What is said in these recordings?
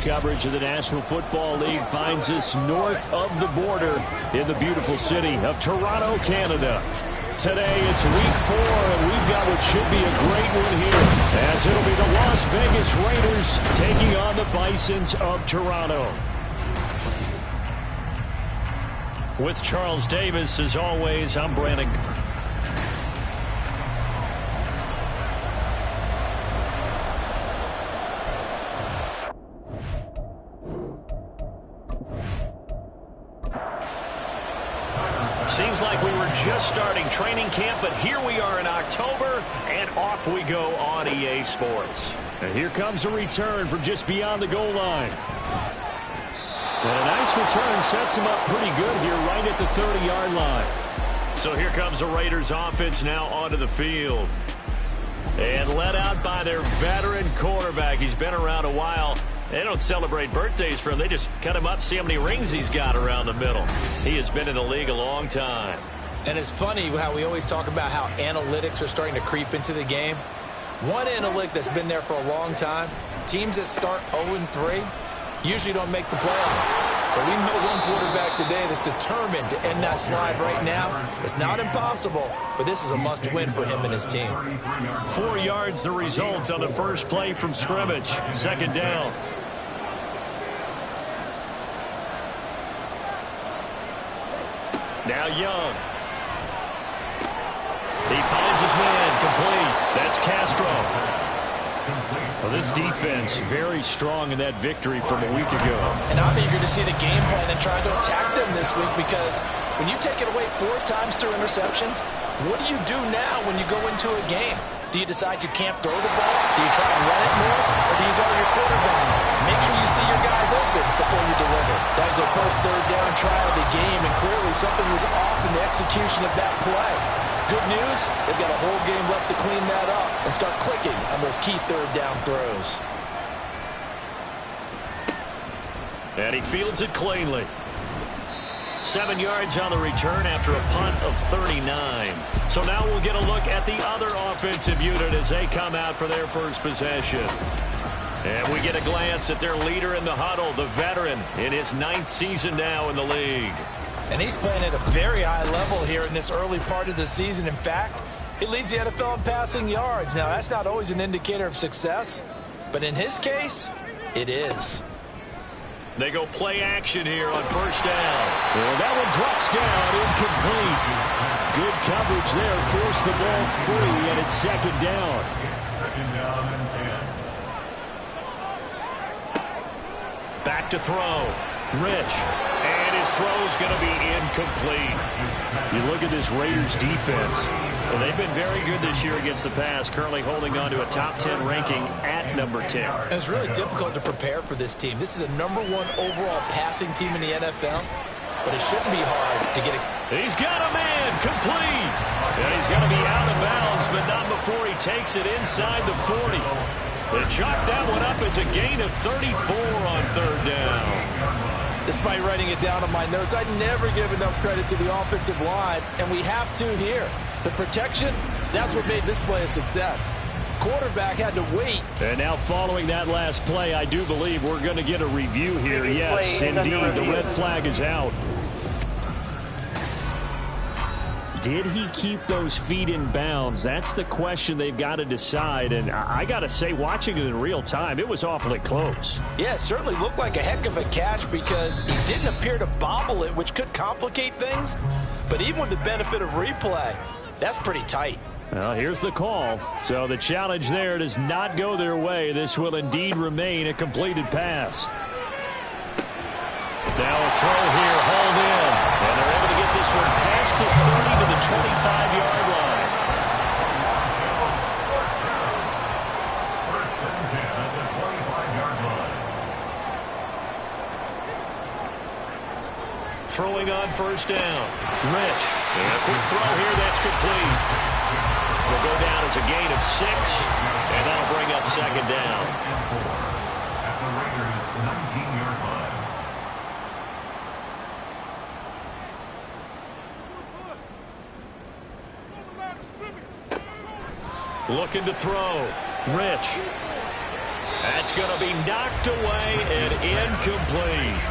coverage of the National Football League finds us north of the border in the beautiful city of Toronto, Canada. Today it's week 4, and we've got what should be a great one here, as it'll be the Las Vegas Raiders taking on the Bisons of Toronto. With Charles Davis, as always, I'm Brandon. Seems like we were just starting training camp, but here we are in October, and off we go on EA Sports. And here comes a return from just beyond the goal line. And a nice return sets him up pretty good here right at the 30-yard line. So here comes the Raiders offense now onto the field. And led out by their veteran quarterback. He's been around a while. They don't celebrate birthdays for him. They just cut him up, see how many rings he's got around the middle. He has been in the league a long time. And it's funny how we always talk about how analytics are starting to creep into the game. One analytic that's been there for a long time, teams that start 0-3 usually don't make the playoffs. So we know one quarterback today that's determined to end that slide right now. It's not impossible, but this is a must-win for him and his team. 4 yards the result on the first play from scrimmage. Second down. Now Young. He finds his man, complete. That's Castro. Well, this defense very strong in that victory from a week ago. And I'm eager to see the game plan and try to attack them this week, because when you take it away 4 times through interceptions, what do you do now when you go into a game? Do you decide you can't throw the ball? Do you try and run it more? Or do you throw your quarterback? Make sure you see your guys open before you deliver. That was their first third down try of the game, and clearly something was off in the execution of that play. Good news, they've got a whole game left to clean that up and start clicking on those key third down throws. And he fields it cleanly. 7 yards on the return after a punt of 39. So now we'll get a look at the other offensive unit as they come out for their first possession. And we get a glance at their leader in the huddle, the veteran, in his 9th season now in the league. And he's playing at a very high level here in this early part of the season. In fact, he leads the NFL in passing yards. Now, that's not always an indicator of success, but in his case, it is. They go play action here on first down. And that one drops down, incomplete. Good coverage there, forced the ball free, and it's second down. Second down and 10. Back to throw. Rich. And his throw's going to be incomplete. You look at this Raiders defense. Well, they've been very good this year against the pass, currently holding on to a top 10 ranking at number 10. And it's really difficult to prepare for this team. This is a #1 overall passing team in the NFL, but it shouldn't be hard to get it. He's got a man, complete. And he's going to be out of bounds, but not before he takes it inside the 40. They chalked that one up as a gain of 34 on third down. Despite writing it down on my notes, I never give enough credit to the offensive line, and we have to here. The protection, that's what made this play a success. Quarterback had to wait. And now following that last play, I do believe we're going to get a review here. Yes, indeed, the red flag is out. Did he keep those feet in bounds? That's the question they've got to decide. And I got to say, watching it in real time, it was awfully close. Yeah, it certainly looked like a heck of a catch because he didn't appear to bobble it, which could complicate things. But even with the benefit of replay, that's pretty tight. Well, here's the call. So the challenge there does not go their way. This will indeed remain a completed pass. Now a throw here, hauled in. And they're able to get this one past the 30 to the 25-yard line. First and 10 at the 25-yard line. Throwing on first down. Rich. And a quick throw here, that's complete. Will go down as a gain of 6, and that'll bring up second down. At the Raiders' 19-yard line. Looking to throw. Rich. That's going to be knocked away and incomplete.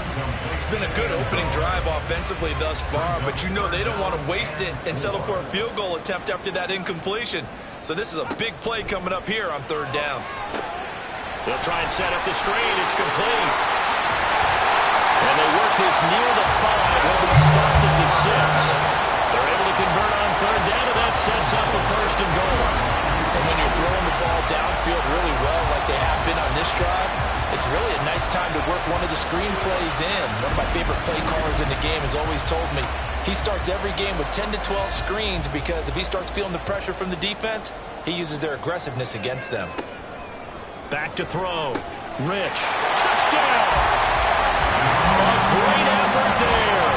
It's been a good opening drive offensively thus far, but you know they don't want to waste it and settle for a field goal attempt after that incompletion. So this is a big play coming up here on third down. They'll try and set up the screen. It's complete. And they work this near the 5. Will be stopped at the 6. They're able to convert on third down, and that sets up a first and goal. And when you're throwing the ball downfield really well like they have been on this drive, it's really a nice time to work one of the screen plays in. One of my favorite play callers in the game has always told me he starts every game with 10 to 12 screens because if he starts feeling the pressure from the defense, he uses their aggressiveness against them. Back to throw. Rich. Touchdown! A great effort there.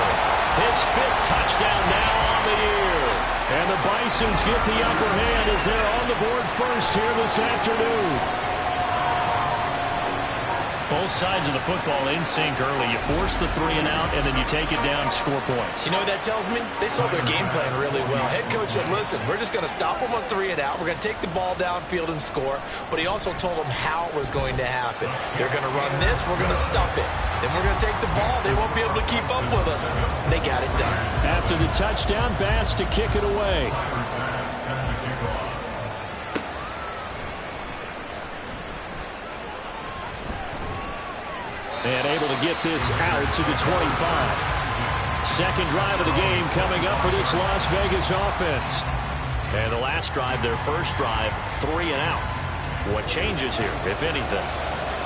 His 5th touchdown now on the year. And the Bisons get the upper hand as they're on the board first here this afternoon. Both sides of the football in sync early. You force the 3 and out, and then you take it down, score points. You know what that tells me? They saw their game plan really well. Head coach said, listen, we're just going to stop them on 3 and out. We're going to take the ball downfield and score. But he also told them how it was going to happen. They're going to run this. We're going to stuff it. Then we're going to take the ball. They won't be able to keep up with us. And they got it done. After the touchdown, Bass to kick it away. And able to get this out to the 25. Second drive of the game coming up for this Las Vegas offense. And the last drive, their first drive, 3 and out. What changes here, if anything?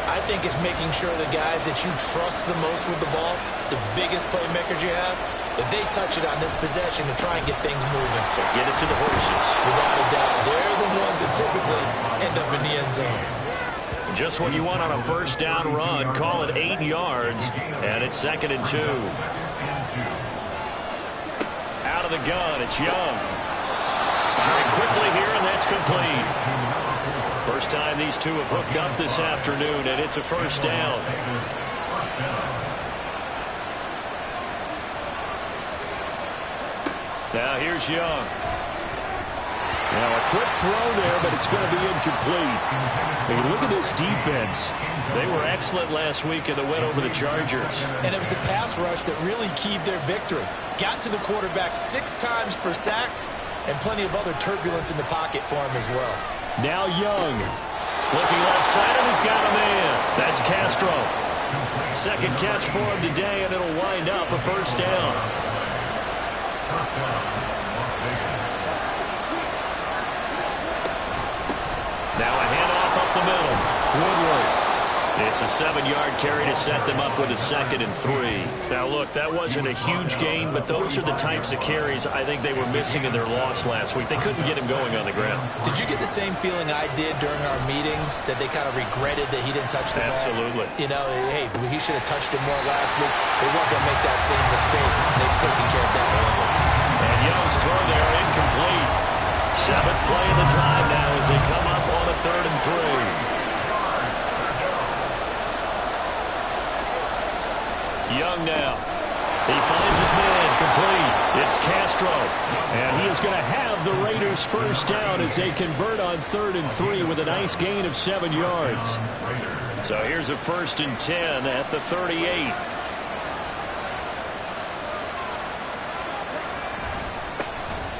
I think it's making sure the guys that you trust the most with the ball, the biggest playmakers you have, that they touch it on this possession to try and get things moving. So get it to the horses. Without a doubt, they're the ones that typically end up in the end zone. Just what you want on a first down run. Call it 8 yards, and it's 2nd and 2. Out of the gun, it's Young. Firing quickly here, and that's complete. First time these two have hooked up this afternoon, and it's a first down. Now here's Young. Now a quick throw there, but it's going to be incomplete. Hey, look at this defense. They were excellent last week in the win over the Chargers. And it was the pass rush that really keyed their victory. Got to the quarterback 6 times for sacks and plenty of other turbulence in the pocket for him as well. Now Young. Looking offside, and he's got a man. That's Castro. Second catch for him today, and it'll wind up a first down. Now a handoff up the middle. Woodward. It's a 7-yard carry to set them up with a 2nd and 3. Now, look, that wasn't a huge gain, but those are the types of carries I think they were missing in their loss last week. They couldn't get him going on the ground. Did you get the same feeling I did during our meetings, that they kind of regretted that he didn't touch the ball? Absolutely. You know, hey, he should have touched him more last week. They weren't going to make that same mistake, and they've taken care of that early. And Young's throw there incomplete. 7th play of the drive now as they come up on a 3rd and 3. Young now. He finds his man complete. It's Castro. And he is going to have the Raiders first down as they convert on 3rd and 3 with a nice gain of 7 yards. So here's a 1st and 10 at the 38.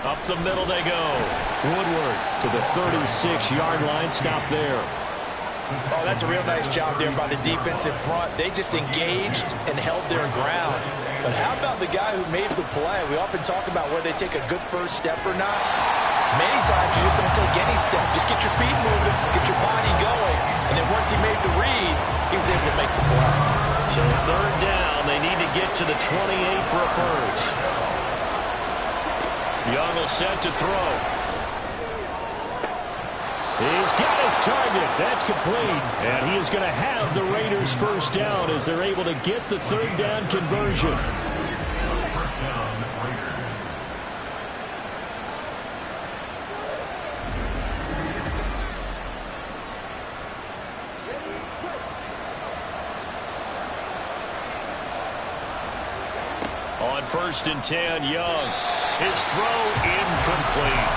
Up the middle they go. Woodward to the 36-yard line. Stop there. Oh, that's a real nice job there by the defensive front. They just engaged and held their ground. But how about the guy who made the play? We often talk about whether they take a good first step or not. Many times you just don't take any step. Just get your feet moving, get your body going. And then once he made the read, he was able to make the play. So 3rd down, they need to get to the 28 for a first. Young will set to throw. He's got his target. That's complete. And he is going to have the Raiders first down as they're able to get the 3rd down conversion. On 1st and 10, Young. His throw incomplete.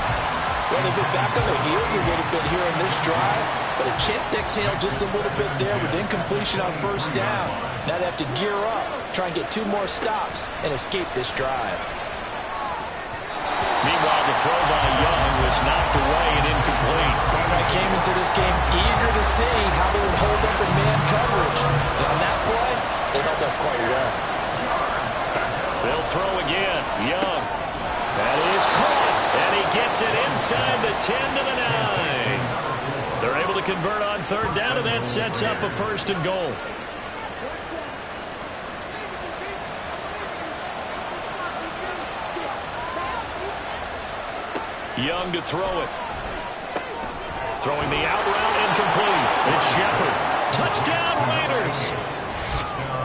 Well, they've been back on their heels a little bit here in this drive. but a chance to exhale just a little bit there with incompletion on first down. Now they have to gear up, try and get 2 more stops, and escape this drive. Meanwhile, the throw by Young was knocked away and incomplete. I came into this game eager to see how they would hold up in man coverage. And on that play, they held up quite well. They'll throw again. Young. That is caught. And he gets it inside the 10 to the 9. They're able to convert on third down, and that sets up a 1st and goal. Young to throw it. Throwing the out route, incomplete. It's Shepard. Touchdown, Raiders.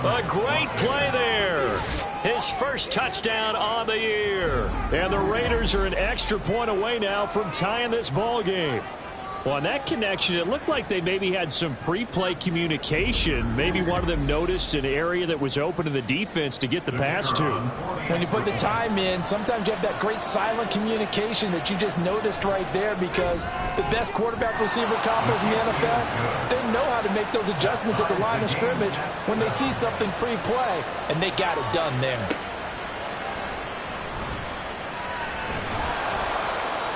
A great play there. His first touchdown on the year. And the Raiders are an extra point away now from tying this ball game. Well, on that connection, it looked like they maybe had some pre-play communication. Maybe one of them noticed an area that was open to the defense to get the pass to. When you put the time in, sometimes you have that great silent communication that you just noticed right there, because the best quarterback-receiver combos in the NFL, they know how to make those adjustments at the line of scrimmage when they see something pre-play, and they got it done there.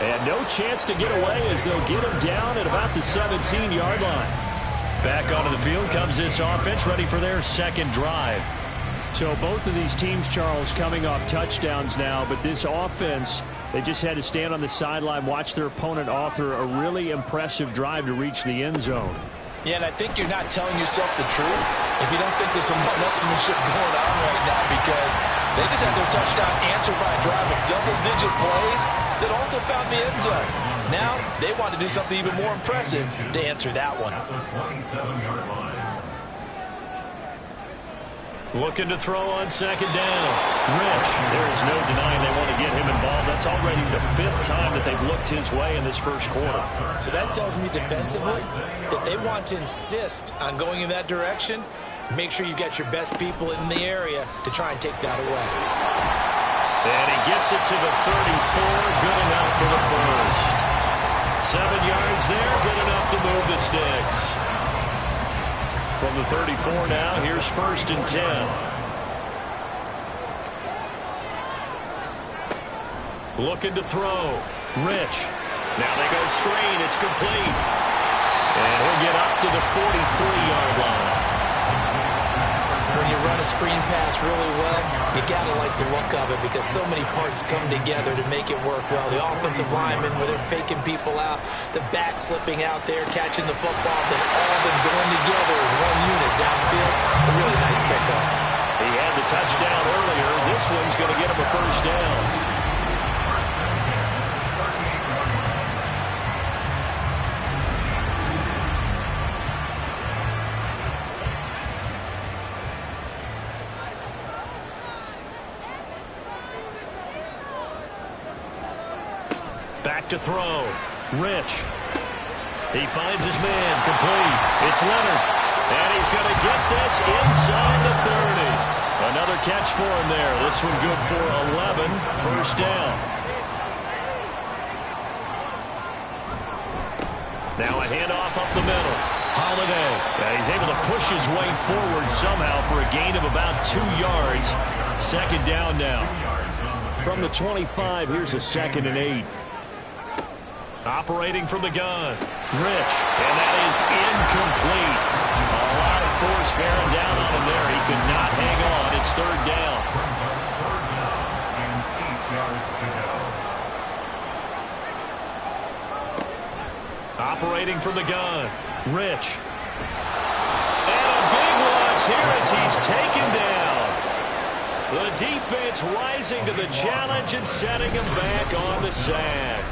And no chance to get away as they'll get him down at about the 17-yard line. Back onto the field comes this offense, ready for their second drive. So both of these teams, Charles, coming off touchdowns now, but this offense, they just had to stand on the sideline, watch their opponent author a really impressive drive to reach the end zone. Yeah, and I think you're not telling yourself the truth if you don't think there's some one-upsmanship going on right now, because they just had their touchdown answered by a drive of double-digit plays that also found the end zone. Now they want to do something even more impressive to answer that one. Looking to throw on second down. Rich, there is no denying they want to get him involved. That's already the 5th time that they've looked his way in this first quarter. So that tells me defensively that they want to insist on going in that direction. Make sure you got your best people in the area to try and take that away. And he gets it to the 34. Good enough for the first. 7 yards there. Good enough to move the sticks. From the 34 now, here's 1st and 10. Looking to throw. Rich. Now they go screen. It's complete. And he'll get up to the 43-yard line. When you run a screen pass really well, you got to like the look of it, because so many parts come together to make it work well. The offensive linemen, where they're faking people out, the back slipping out there, catching the football, then all of them going together as one unit downfield. A really nice pickup. He had the touchdown earlier. This one's going to get him a 1st down. Back to throw. Rich. He finds his man. Complete. It's Leonard. And he's going to get this inside the 30. Another catch for him there. This one good for 11. 1st down. Now a handoff up the middle. Holiday. And he's able to push his way forward somehow for a gain of about 2 yards. 2nd down now. From the 25, here's a 2nd and 8. Operating from the gun. Rich. And that is incomplete. A lot of force bearing down on him there. He could not hang on. It's 3rd down. Operating from the gun. Rich. And a big loss here as he's taken down. The defense rising to the challenge and setting him back on the sack.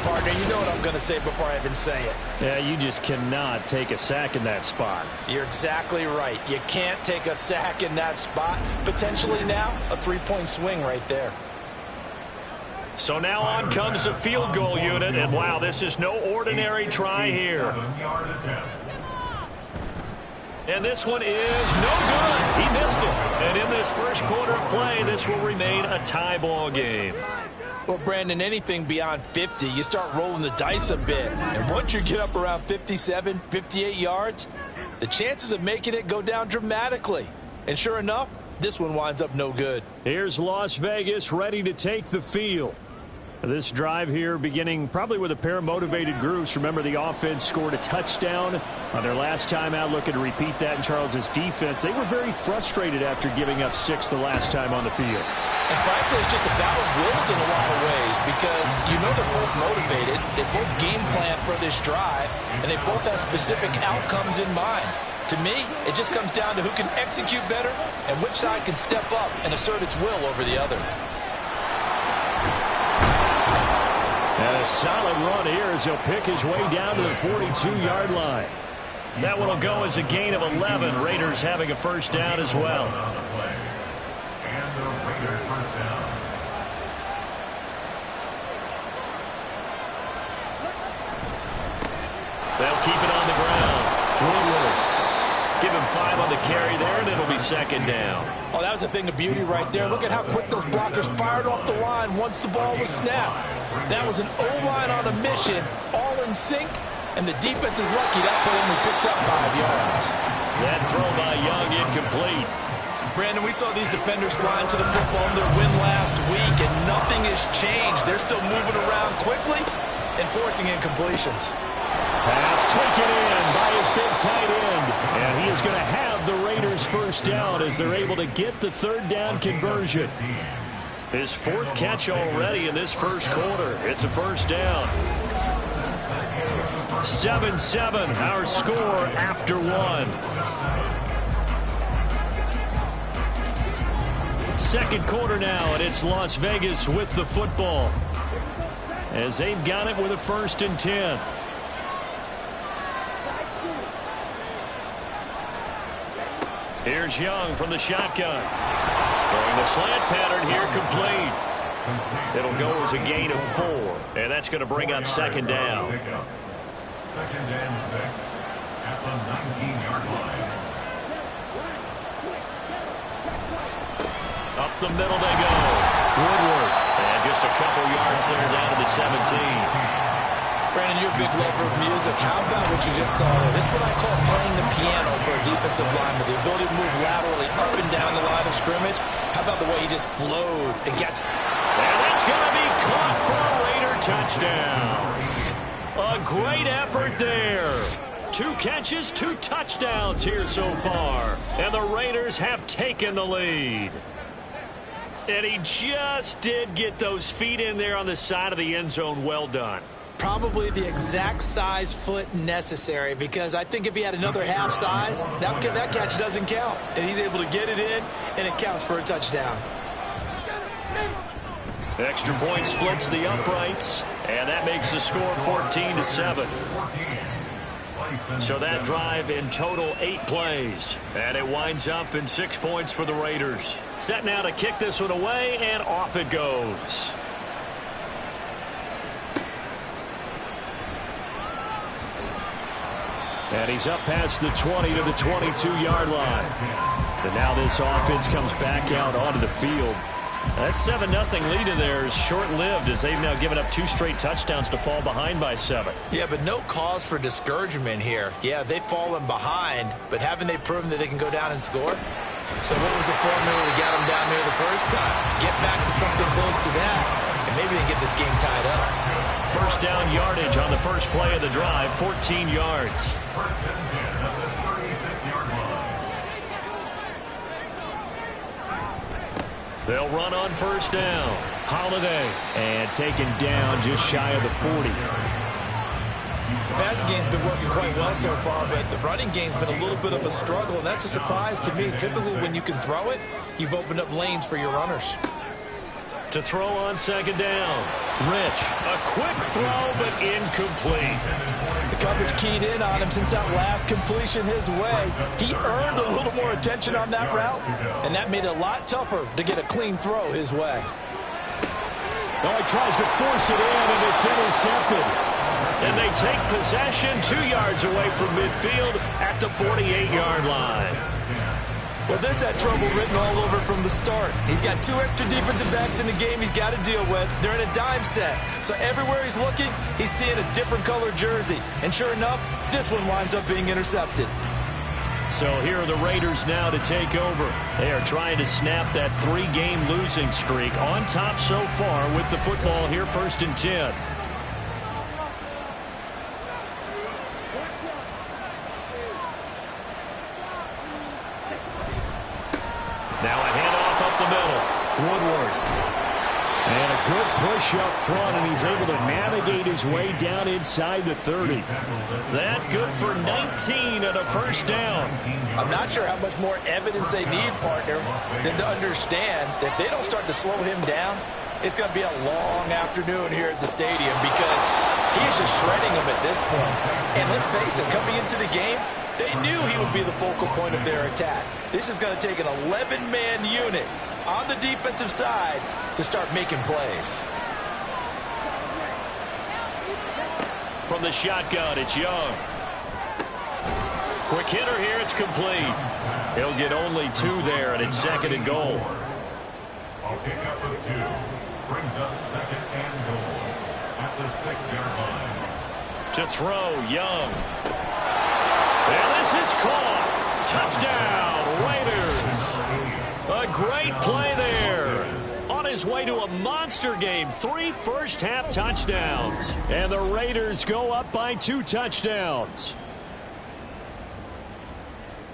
Partner, you know what I'm going to say before I even say it. Yeah, you just cannot take a sack in that spot. You're exactly right. You can't take a sack in that spot. Potentially now a 3-point swing right there. So now on comes the field goal unit, and wow, this is no ordinary try here. And this one is no good. He missed it. And in this first quarter of play, this will remain a tie ball game. Well, Brandon, anything beyond 50, you start rolling the dice a bit. And once you get up around 57, 58 yards, the chances of making it go down dramatically. And sure enough, this one winds up no good. Here's Las Vegas ready to take the field. This drive here beginning probably with a pair of motivated groups. Remember, the offense scored a touchdown on their last time out, looking to repeat that in Charles' defense. They were very frustrated after giving up 6 the last time on the field. And frankly, it's just a battle of wills in a lot of ways because you know they're both motivated. They both game plan for this drive, and they both have specific outcomes in mind. To me, it just comes down to who can execute better and which side can step up and assert its will over the other. And a solid run here as he'll pick his way down to the 42-yard line. That one will go as a gain of 11. Raiders having a first down as well. And the Raiders first down. They'll keep it on the ground. Woodward. Give him 5 on the carry there, and it'll be second down. Oh, that was a thing of beauty right there. Look at how quick those blockers fired off the line once the ball was snapped. That was an O-line on a mission, all in sync, and the defense is lucky that play only picked up 5 yards. That throw by Young incomplete. Brandon, we saw these defenders flying to the football in their win last week, and nothing has changed. They're still moving around quickly and forcing incompletions. Pass taken in by his big tight end. And he is going to have the Raiders first down as they're able to get the third down conversion. His 4th catch already in this first quarter. It's a first down. 7-7, our score after 1. Second quarter now, and it's Las Vegas with the football as they've got it with a 1st and 10. Here's Young from the shotgun. Throwing the slant pattern here, complete. It'll go as a gain of 4, and that's going to bring up second down. Second and 6 at the 19-yard line. Up the middle they go. Woodward. And just a couple yards there down to the 17. Brandon, you're a big lover of music. How about what you just saw there? This is what I call playing the piano for a defensive lineman. The ability to move laterally up and down the line of scrimmage. How about the way he just flowed and gets... And that's going to be caught for a Raider touchdown. A great effort there. 2 catches, 2 touchdowns here so far. And the Raiders have taken the lead. And he just did get those feet in there on the side of the end zone. Well done. Probably the exact size foot necessary, because I think if he had another half size, that catch doesn't count. And he's able to get it in, and it counts for a touchdown. Extra point splits the uprights, and that makes the score 14-7. So that drive in total 8 plays, and it winds up in 6 points for the Raiders. Set now to kick this one away, and off it goes. And he's up past the 20 to the 22-yard line. And now this offense comes back out onto the field. That 7-0 lead of theirs short-lived as they've now given up 2 straight touchdowns to fall behind by 7. Yeah, but no cause for discouragement here. Yeah, they've fallen behind, but haven't they proven that they can go down and score? So what was the formula that got them down there the first time? Get back to something close to that, and maybe they get this game tied up. First down yardage on the first play of the drive, 14 yards. First and 10 at the 36-yard line. They'll run on first down. Holiday. And taken down just shy of the 40. The passing game's been working quite well so far, but the running game's been a little bit of a struggle, and that's a surprise to me. Typically, when you can throw it, you've opened up lanes for your runners. To throw on second down. Rich. A quick throw, but incomplete. The coverage keyed in on him since that last completion his way. He earned a little more attention on that route, and that made it a lot tougher to get a clean throw his way. Oh, he tries to force it in, and it's intercepted. And they take possession 2 yards away from midfield at the 48-yard line. Well, this had trouble written all over from the start. He's got 2 extra defensive backs in the game he's got to deal with. They're in a dime set. So everywhere he's looking, he's seeing a different color jersey. And sure enough, this one winds up being intercepted. So here are the Raiders now to take over. They are trying to snap that 3-game losing streak. On top so far with the football here, 1st and 10. Now a handoff up the middle. Woodward. And a good push up front, and he's able to navigate his way down inside the 30. That good for 19 and a 1st down. I'm not sure how much more evidence they need, partner, than to understand that if they don't start to slow him down, it's going to be a long afternoon here at the stadium because he's just shredding them at this point. And let's face it, coming into the game, they knew he would be the focal point of their attack. This is going to take an 11-man unit on the defensive side to start making plays. From the shotgun, it's Young. Quick hitter here, it's complete. He'll get only 2 there, and it's 2nd and goal. A pickup of 2 brings up 2nd and goal at the 6-yard line. To throw, Young. And this is caught. Touchdown, Raiders. A great play there. On his way to a monster game. 3 first-half touchdowns. And the Raiders go up by 2 touchdowns.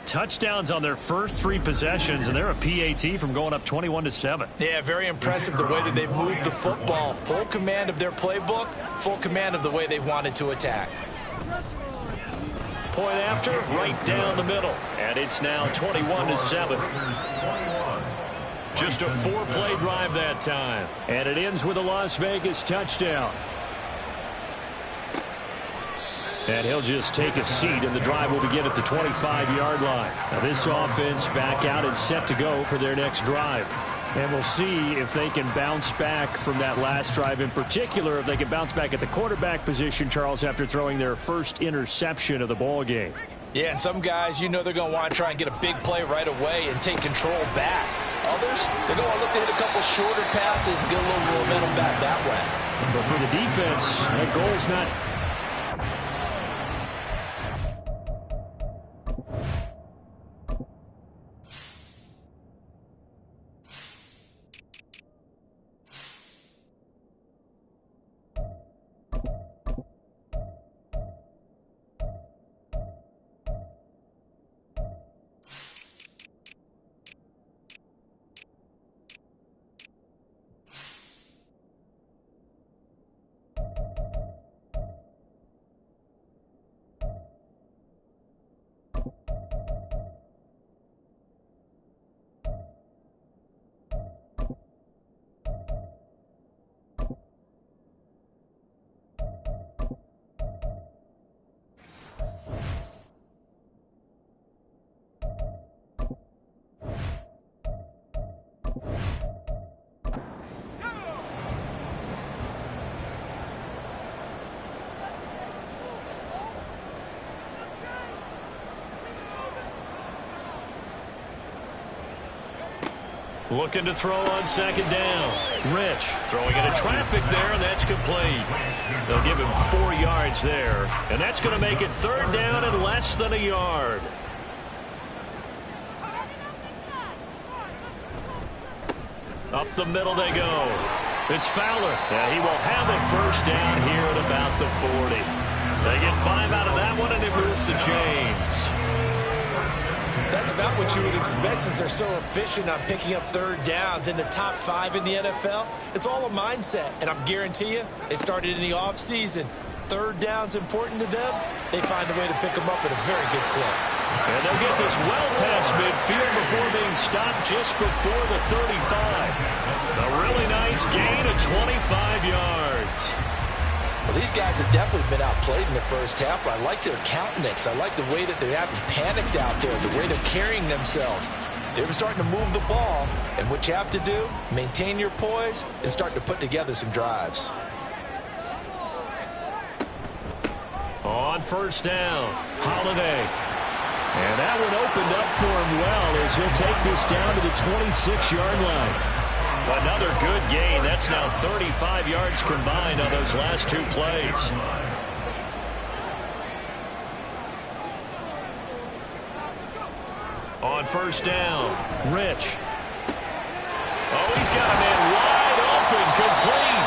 Touchdowns on their first 3 possessions, and they're a PAT from going up 21-7. Yeah, very impressive the way that they've moved the football. Full command of their playbook, full command of the way they've wanted to attack. Point after, right down the middle. And it's now 21-7. Just a 4-play drive that time. And it ends with a Las Vegas touchdown. And he'll just take a seat, and the drive will begin at the 25-yard line. Now this offense back out and set to go for their next drive. And we'll see if they can bounce back from that last drive. In particular, if they can bounce back at the quarterback position, Charles, after throwing their first interception of the ball game. Yeah, and some guys, you know they're going to want to try and get a big play right away and take control back. Others, they're going to look to hit a couple shorter passes, get a little momentum back that way. But for the defense, that goal's not... Looking to throw on 2nd down. Rich throwing into traffic there, and that's complete. They'll give him 4 yards there, and that's going to make it 3rd down and less than a yard. Up the middle they go. It's Fowler. Yeah, he will have a 1st down here at about the 40. They get 5 out of that one, and it moves the chains. That's about what you would expect since they're so efficient on picking up 3rd downs in the top 5 in the NFL. It's all a mindset, and I guarantee you, it started in the offseason. 3rd down's important to them. They find a way to pick them up at a very good clip. And they'll get this well past midfield before being stopped just before the 35. A really nice gain of 25 yards. Well, these guys have definitely been outplayed in the first half, but I like their countenance. I like the way that they haven't panicked out there, the way they're carrying themselves. They're starting to move the ball, and what you have to do, maintain your poise and start to put together some drives. On 1st down, Holiday. And that one opened up for him well as he'll take this down to the 26-yard line. Another good gain. That's now 35 yards combined on those last two plays. On first down, Rich. Oh, he's got a man wide open, complete.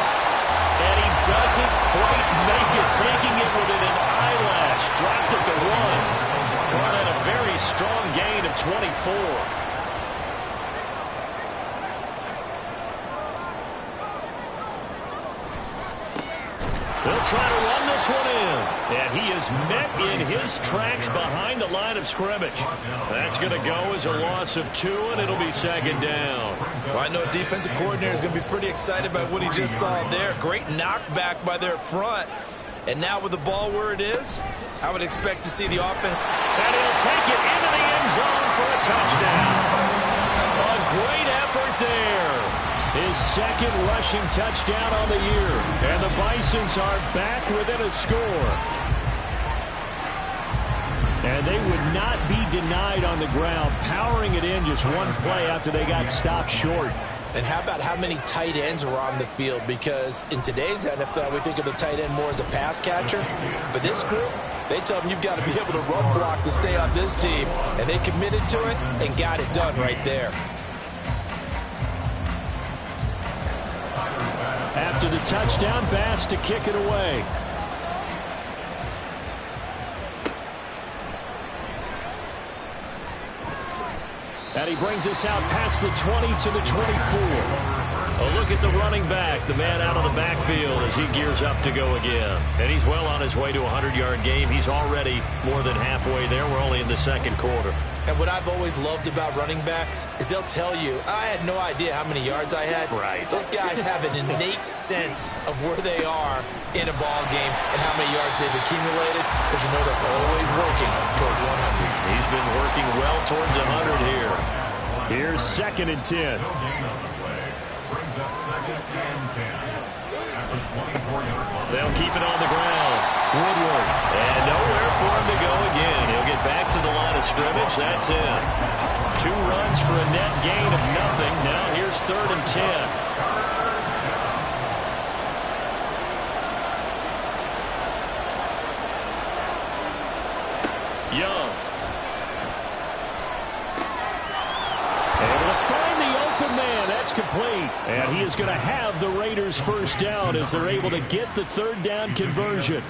And he doesn't quite make it, taking it within an eyelash. Dropped at the 1. Caught at a very strong gain of 24. They'll try to run this one in. And he is met in his tracks behind the line of scrimmage. That's going to go as a loss of 2, and it'll be second down. Well, I know a defensive coordinator is going to be pretty excited by what he just saw there. Great knockback by their front. And now with the ball where it is, I would expect to see the offense. And he'll take it into the end zone for a touchdown. A great effort there. His second rushing touchdown on the year. And the Bisons are back within a score. And they would not be denied on the ground, powering it in just one play after they got stopped short. And how about how many tight ends were on the field? Because in today's NFL, we think of the tight end more as a pass catcher. But this group, they tell them you've got to be able to run block to stay on this team. And they committed to it and got it done right there. After the touchdown, Bass to kick it away. And he brings us out past the 20 to the 24. A look at the running back, the man out of the backfield as he gears up to go again. And he's well on his way to a 100-yard game. He's already more than halfway there. We're only in the second quarter. And what I've always loved about running backs is they'll tell you, I had no idea how many yards I had. Right. Those guys have an innate sense of where they are in a ball game and how many yards they've accumulated, because you know they're always working towards 100. He's been working well towards 100 here. Here's 2nd and 10. They'll keep it on the ground. Woodward. And nowhere for him to go again. He'll get back to the line of scrimmage. That's it. 2 runs for a net gain of nothing. Now here's 3rd and 10. Young. Able to find the open man. That's complete. And he is going to have the Raiders first down as they're able to get the 3rd down conversion.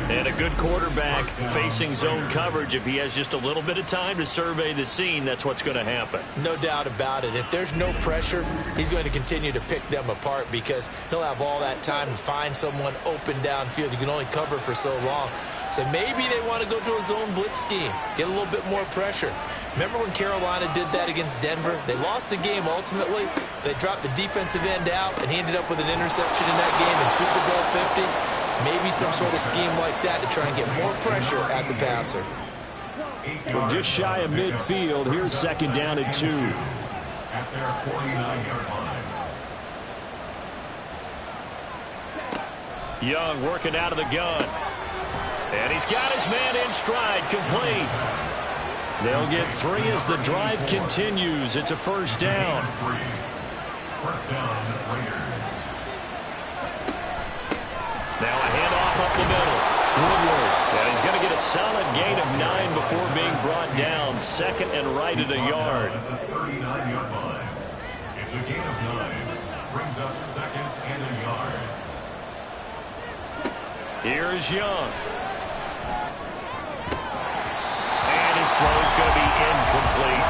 And a good quarterback facing zone coverage. If he has just a little bit of time to survey the scene, that's what's going to happen. No doubt about it. If there's no pressure, he's going to continue to pick them apart because he'll have all that time to find someone open downfield. You can only cover for so long. So maybe they want to go to a zone blitz scheme, get a little bit more pressure. Remember when Carolina did that against Denver? They lost the game ultimately. They dropped the defensive end out, and he ended up with an interception in that game in Super Bowl 50. Maybe some sort of scheme like that to try and get more pressure at the passer. We're just shy of midfield. Here's 2nd down and 2. At their 49-yard line. Young working out of the gun. And he's got his man in stride, complete. They'll get 3 as the drive continues. It's a first down. First down, Raiders. Now a handoff up the middle. Woodward. And he's going to get a solid gain of 9 before being brought down. 2nd and right at a yard. At the 39-yard line. It's a gain of 9. Brings up 2nd and a yard. Here is Young. And his throw is going to be incomplete.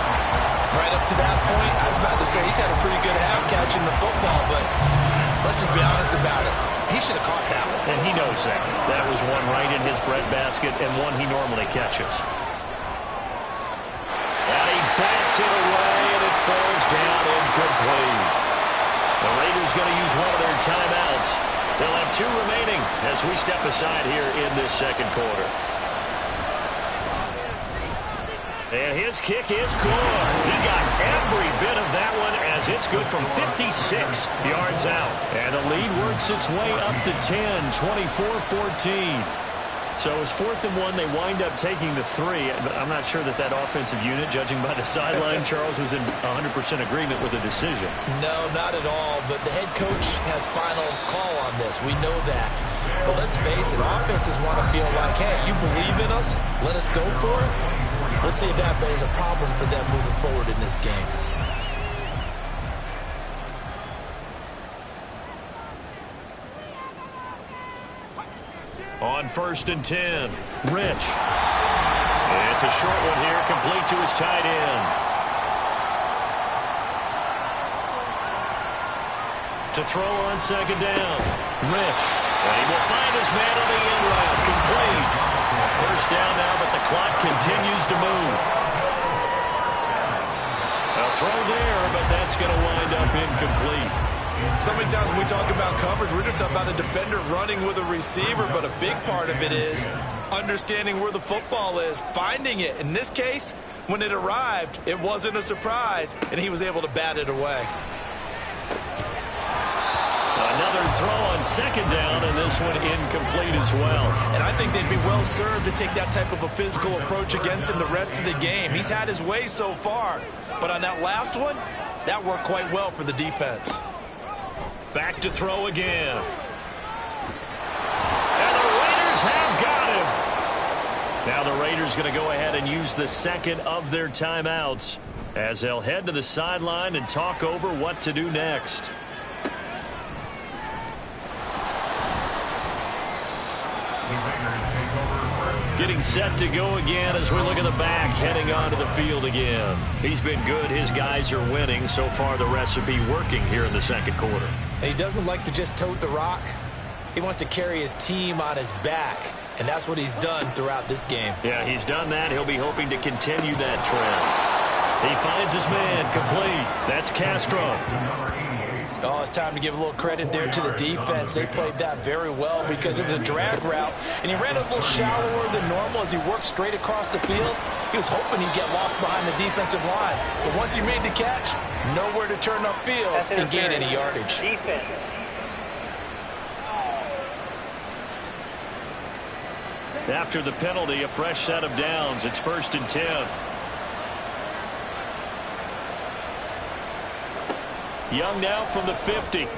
Right up to that point, I was about to say he's had a pretty good half catching the football, but let's just be honest about it. He should have caught that one. And he knows that. That was one right in his breadbasket and one he normally catches. And he bats it away, and it falls down incomplete. The Raiders going to use one of their timeouts. They'll have 2 remaining as we step aside here in this second quarter. And his kick is good. He got every bit of that one as it's good from 56 yards out. And the lead works its way up to 10, 24-14. So it's 4th and 1. They wind up taking the 3. I'm not sure that offensive unit, judging by the sideline, Charles, was in 100% agreement with the decision. No, not at all. But the head coach has final call on this. We know that. But let's face it, offenses want to feel like, hey, you believe in us? Let us go for it. We'll see if that is a problem for them moving forward in this game. On 1st and 10, Rich. It's a short one here, complete to his tight end. To throw on 2nd down, Rich. And he will find his man on the end route, complete. 1st down now, but the clock continues to move. A throw there, but that's going to wind up incomplete. So many times when we talk about coverage, we're just about a defender running with a receiver, but a big part of it is understanding where the football is, finding it. In this case, when it arrived, it wasn't a surprise, and he was able to bat it away. Another throw on 2nd down, and this one incomplete as well. And I think they'd be well served to take that type of a physical approach against him the rest of the game. He's had his way so far, but on that last one, that worked quite well for the defense. Back to throw again. And the Raiders have got him. Now the Raiders going to go ahead and use the 2nd of their timeouts as they'll head to the sideline and talk over what to do next. Getting set to go again as we look at the back, heading onto the field again. He's been good. His guys are winning. So far, the recipe working here in the 2nd quarter. And he doesn't like to just tote the rock. He wants to carry his team on his back, and that's what he's done throughout this game. Yeah, he's done that. He'll be hoping to continue that trend. He finds his man, complete. That's Castro. Oh, it's time to give a little credit there to the defense. They played that very well because it was a drag route, and he ran a little shallower than normal as he worked straight across the field. He was hoping he'd get lost behind the defensive line. But once he made the catch, nowhere to turn upfield and gain any yardage. Defense. After the penalty, a fresh set of downs. It's 1st and 10. Young now from the 50. And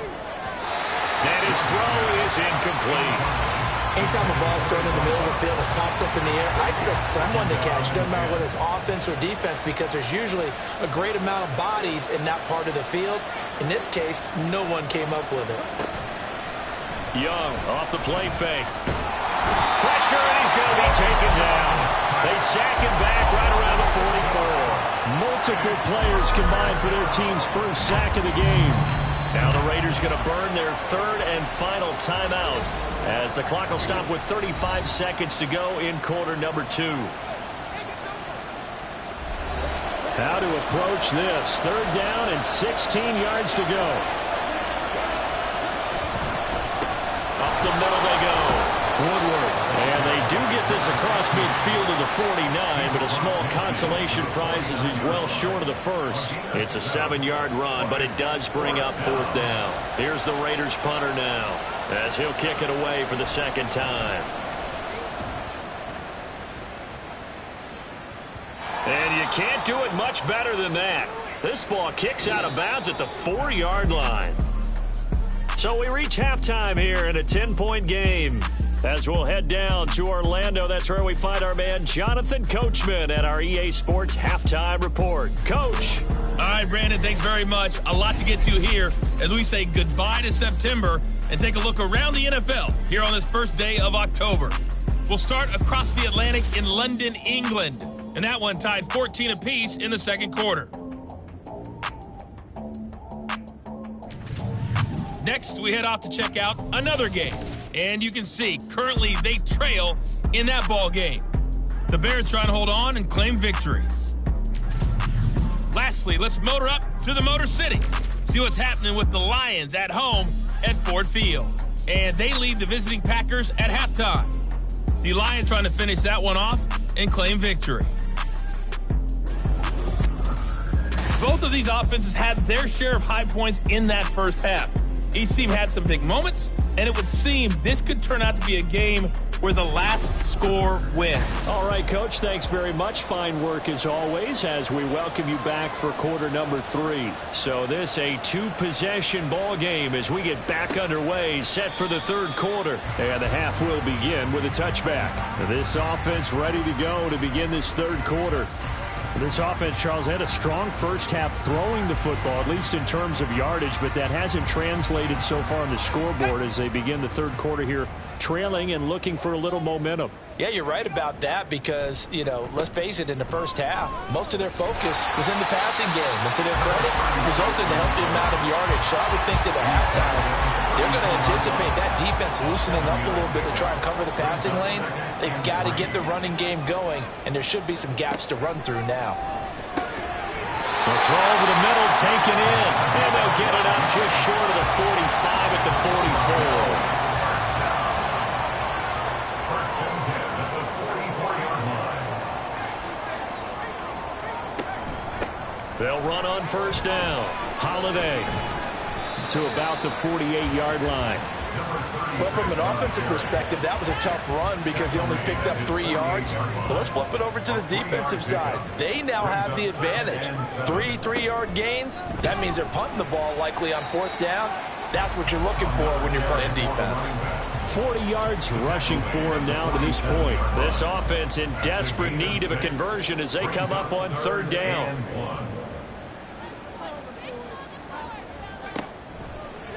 his throw is incomplete. Anytime a ball's thrown in the middle of the field, it's popped up in the air, I expect someone to catch. Doesn't matter whether it's offense or defense, because there's usually a great amount of bodies in that part of the field. In this case, no one came up with it. Young off the play fake. Pressure, and he's going to be taken down. They sack him back right around the 44. Multiple players combined for their team's first sack of the game. Now the Raiders going to burn their 3rd and final timeout as the clock will stop with 35 seconds to go in quarter number 2. How to approach this. 3rd down and 16 yards to go. Up the middle they go. Woodward. And they do get this across midfield to the 49, but a small consolation prize as he's well short of the 1st. It's a 7-yard run, but it does bring up 4th down. Here's the Raiders punter now as he'll kick it away for the 2nd time. And you can't do it much better than that. This ball kicks out of bounds at the 4-yard line. So we reach halftime here in a 10-point game. As we'll head down to Orlando, that's where we find our man Jonathan Coachman at our EA Sports Halftime Report. Coach. All right, Brandon, thanks very much. A lot to get to here as we say goodbye to September and take a look around the NFL here on this first day of October. We'll start across the Atlantic in London, England, and that one tied 14 apiece in the 2nd quarter. Next, we head off to check out another game. And you can see, currently they trail in that ball game. The Bears trying to hold on and claim victory. Lastly, let's motor up to the Motor City. See what's happening with the Lions at home at Ford Field. And they lead the visiting Packers at halftime. The Lions trying to finish that one off and claim victory. Both of these offenses had their share of high points in that first half. Each team had some big moments, and it would seem this could turn out to be a game where the last score wins. All right, Coach, thanks very much. Fine work as always as we welcome you back for quarter number 3. So this a 2-possession ball game as we get back underway, set for the third quarter. And the half will begin with a touchback. This offense ready to go to begin this third quarter. This offense, Charles, had a strong first half throwing the football, at least in terms of yardage, but that hasn't translated so far on the scoreboard as they begin the third quarter here, trailing and looking for a little momentum. Yeah, you're right about that because, let's face it, in the first half, most of their focus was in the passing game. And to their credit, resulted in a healthy amount of yardage. So I would think that at halftime, they're going to anticipate that defense loosening up a little bit to try and cover the passing lanes. They've got to get the running game going, and there should be some gaps to run through now. The throw over the middle, taken in, and they'll get it up just short of the 45 at the 44. They'll run on first down. Holiday to about the 48-yard line. But from an offensive perspective, that was a tough run because he only picked up 3 yards. But let's flip it over to the defensive side. They now have the advantage. 3 3-yard gains. That means they're punting the ball likely on fourth down. That's what you're looking for when you're playing defense. 40 yards rushing for him now to this point. This offense in desperate need of a conversion as they come up on third down.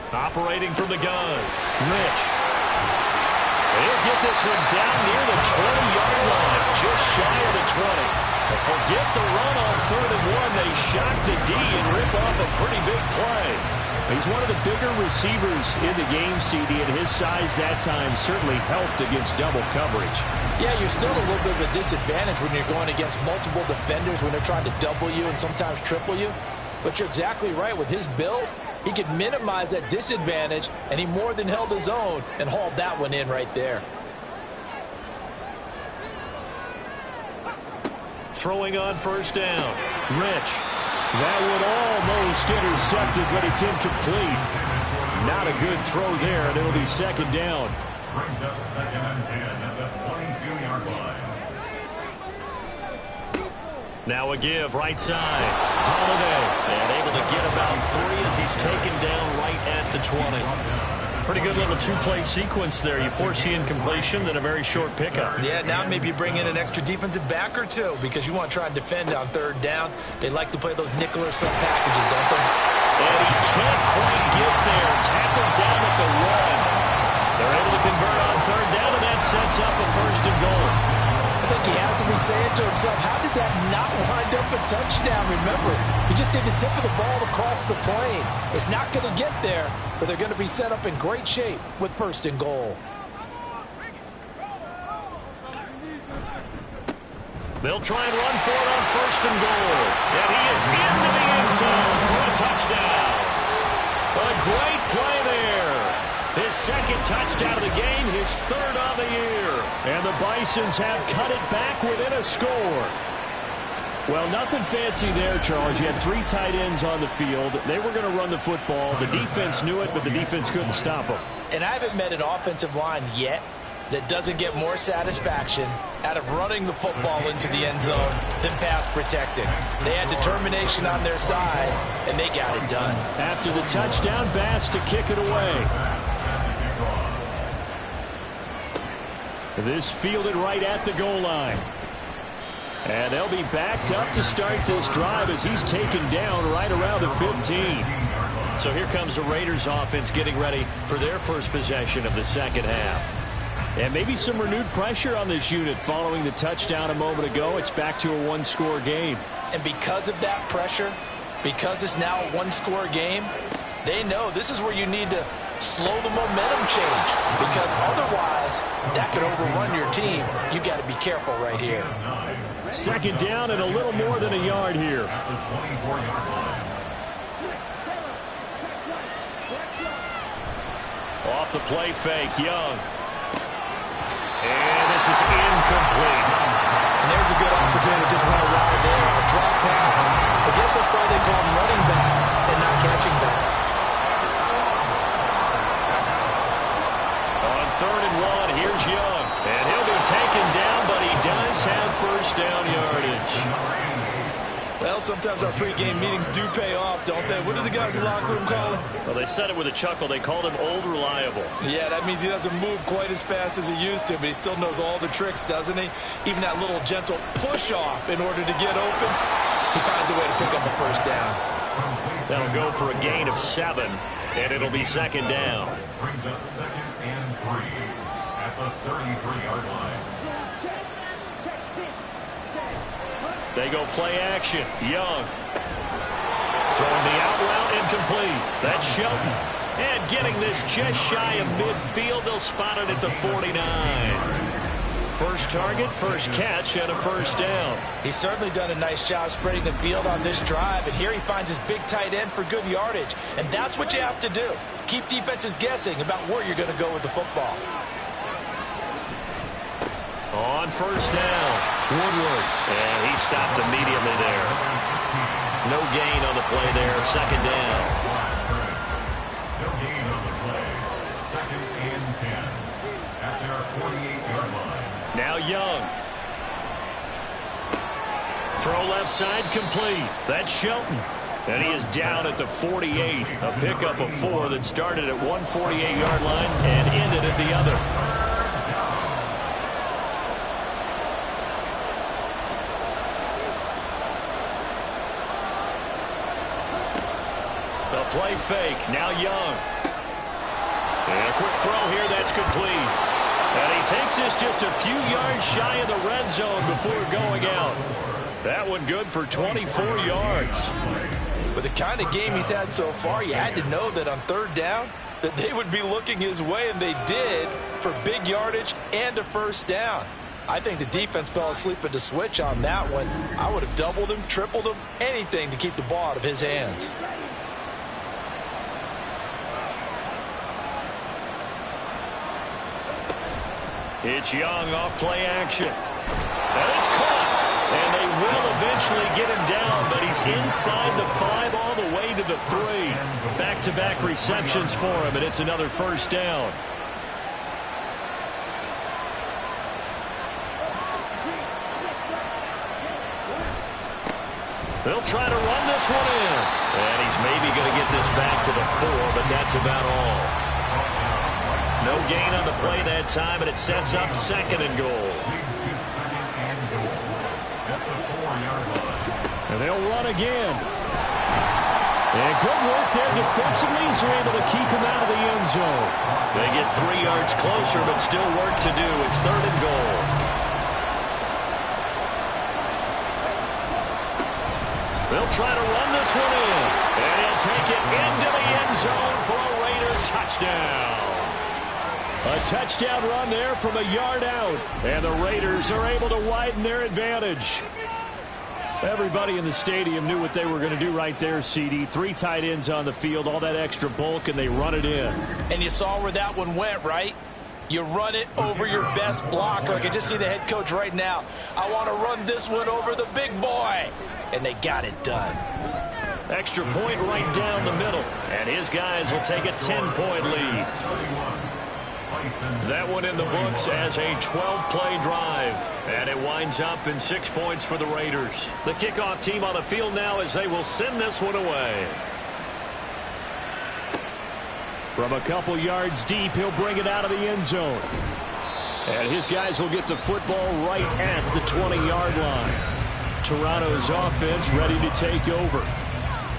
Operating from the gun, Rich. He'll get this one down near the 20-yard line, just shy of the 20. But forget the run on third and 1. They shock the D and rip off a pretty big play. He's one of the bigger receivers in the game, CD, and his size that time certainly helped against double coverage. Yeah, you're still a little bit of a disadvantage when you're going against multiple defenders when they're trying to double you and sometimes triple you. But you're exactly right. With his build, he could minimize that disadvantage, and he more than held his own and hauled that one in right there. Throwing on first down, Rich. That one almost intercepted, but it's incomplete. Not a good throw there, and it'll be second down. Brings up second and 10 at the 22-yard line. Now a give, right side. Holiday, and able to get about 3 as he's taken down right at the 20. Pretty good little 2-play sequence there. You force the incompletion, then a very short pickup. Yeah, now maybe you bring in an extra defensive back or 2 because you want to try and defend on third down. They like to play those nickel or sub packages, don't they? And he can't quite get there. Tackled down at the 1. They're able to convert on third down, and that sets up a first and goal. I think he has to be saying to himself, how did that not wind up a touchdown? Remember, he just did the tip of the ball across the plane. It's not going to get there, but they're going to be set up in great shape with first and goal. They'll try and run for it on first and goal. And he is into the end zone for a touchdown. A great play there. His second touchdown of the game, his third on the year. And the Bisons have cut it back within a score. Well, nothing fancy there, Charles. You had 3 tight ends on the field. They were going to run the football. The defense knew it, but the defense couldn't stop them. And I haven't met an offensive line yet that doesn't get more satisfaction out of running the football into the end zone than pass protecting. They had determination on their side, and they got it done. After the touchdown, Bass to kick it away. This fielded right at the goal line. And they'll be backed up to start this drive as he's taken down right around the 15. So here comes the Raiders offense getting ready for their first possession of the second half. And maybe some renewed pressure on this unit following the touchdown a moment ago. It's back to a 1-score game. And because of that pressure, because it's now a 1-score game, they know this is where you need to slow the momentum change, because otherwise that could overrun your team. You got to be careful right here. Second down and a little more than a yard here. Off the play fake, Young. And this is incomplete. And there's a good opportunity to just run wide there. A drop pass. I guess that's why they call them running backs and not catching backs. On third and 1, here's Young. And he'll be taken down, but he does have first down yardage. Well, sometimes our pregame meetings do pay off, don't they? What do the guys in the locker room call him? Well, they said it with a chuckle. They called him Old Reliable. Yeah, that means he doesn't move quite as fast as he used to, but he still knows all the tricks, doesn't he? Even that little gentle push-off in order to get open, he finds a way to pick up a first down. That'll go for a gain of 7, and it'll be second down. Brings up 2nd and 3 at the 33-yard line. They go play action. Young. Throwing the out route incomplete. That's Shelton. And getting this just shy of midfield. They'll spot it at the 49. First target, first catch, and a first down. He's certainly done a nice job spreading the field on this drive, and here he finds his big tight end for good yardage. And that's what you have to do. Keep defenses guessing about where you're going to go with the football. On first down, Woodward. And he stopped immediately there. No gain on the play there, second down. No gain on the play. 2nd and 10 at their 48-yard line. Now Young. Throw left side complete. That's Shelton. And he is down at the 48. A pickup of 4 that started at one 48-yard line and ended at the other. Play fake. Now Young. And a quick throw here. That's complete. And he takes this just a few yards shy of the red zone before going out. That one good for 24 yards. With the kind of game he's had so far, you had to know that on third down that they would be looking his way, and they did, for big yardage and a first down. I think the defense fell asleep at the switch on that one. I would have doubled him, tripled him, anything to keep the ball out of his hands. It's Young off play action. And it's caught. And they will eventually get him down, but he's inside the 5 all the way to the 3. Back-to-back receptions for him, and it's another first down. They'll try to run this one in. And he's maybe going to get this back to the 4, but that's about all. No gain on the play that time, and it sets up 2nd and goal. And they'll run again. And good work there defensively. They're able to keep him out of the end zone. They get 3 yards closer, but still work to do. It's 3rd and goal. They'll try to run this one in. And he'll take it into the end zone for a Raider touchdown. A touchdown run there from a yard out. And the Raiders are able to widen their advantage. Everybody in the stadium knew what they were going to do right there, CD. 3 tight ends on the field, all that extra bulk, and they run it in. And you saw where that one went, right? You run it over your best blocker. I can just see the head coach right now. I want to run this one over the big boy. And they got it done. Extra point right down the middle. And his guys will take a 10-point lead. That one in the books as a 12-play drive. And it winds up in 6 points for the Raiders. The kickoff team on the field now as they will send this one away. From a couple yards deep, he'll bring it out of the end zone. And his guys will get the football right at the 20-yard line. Toronto's offense ready to take over.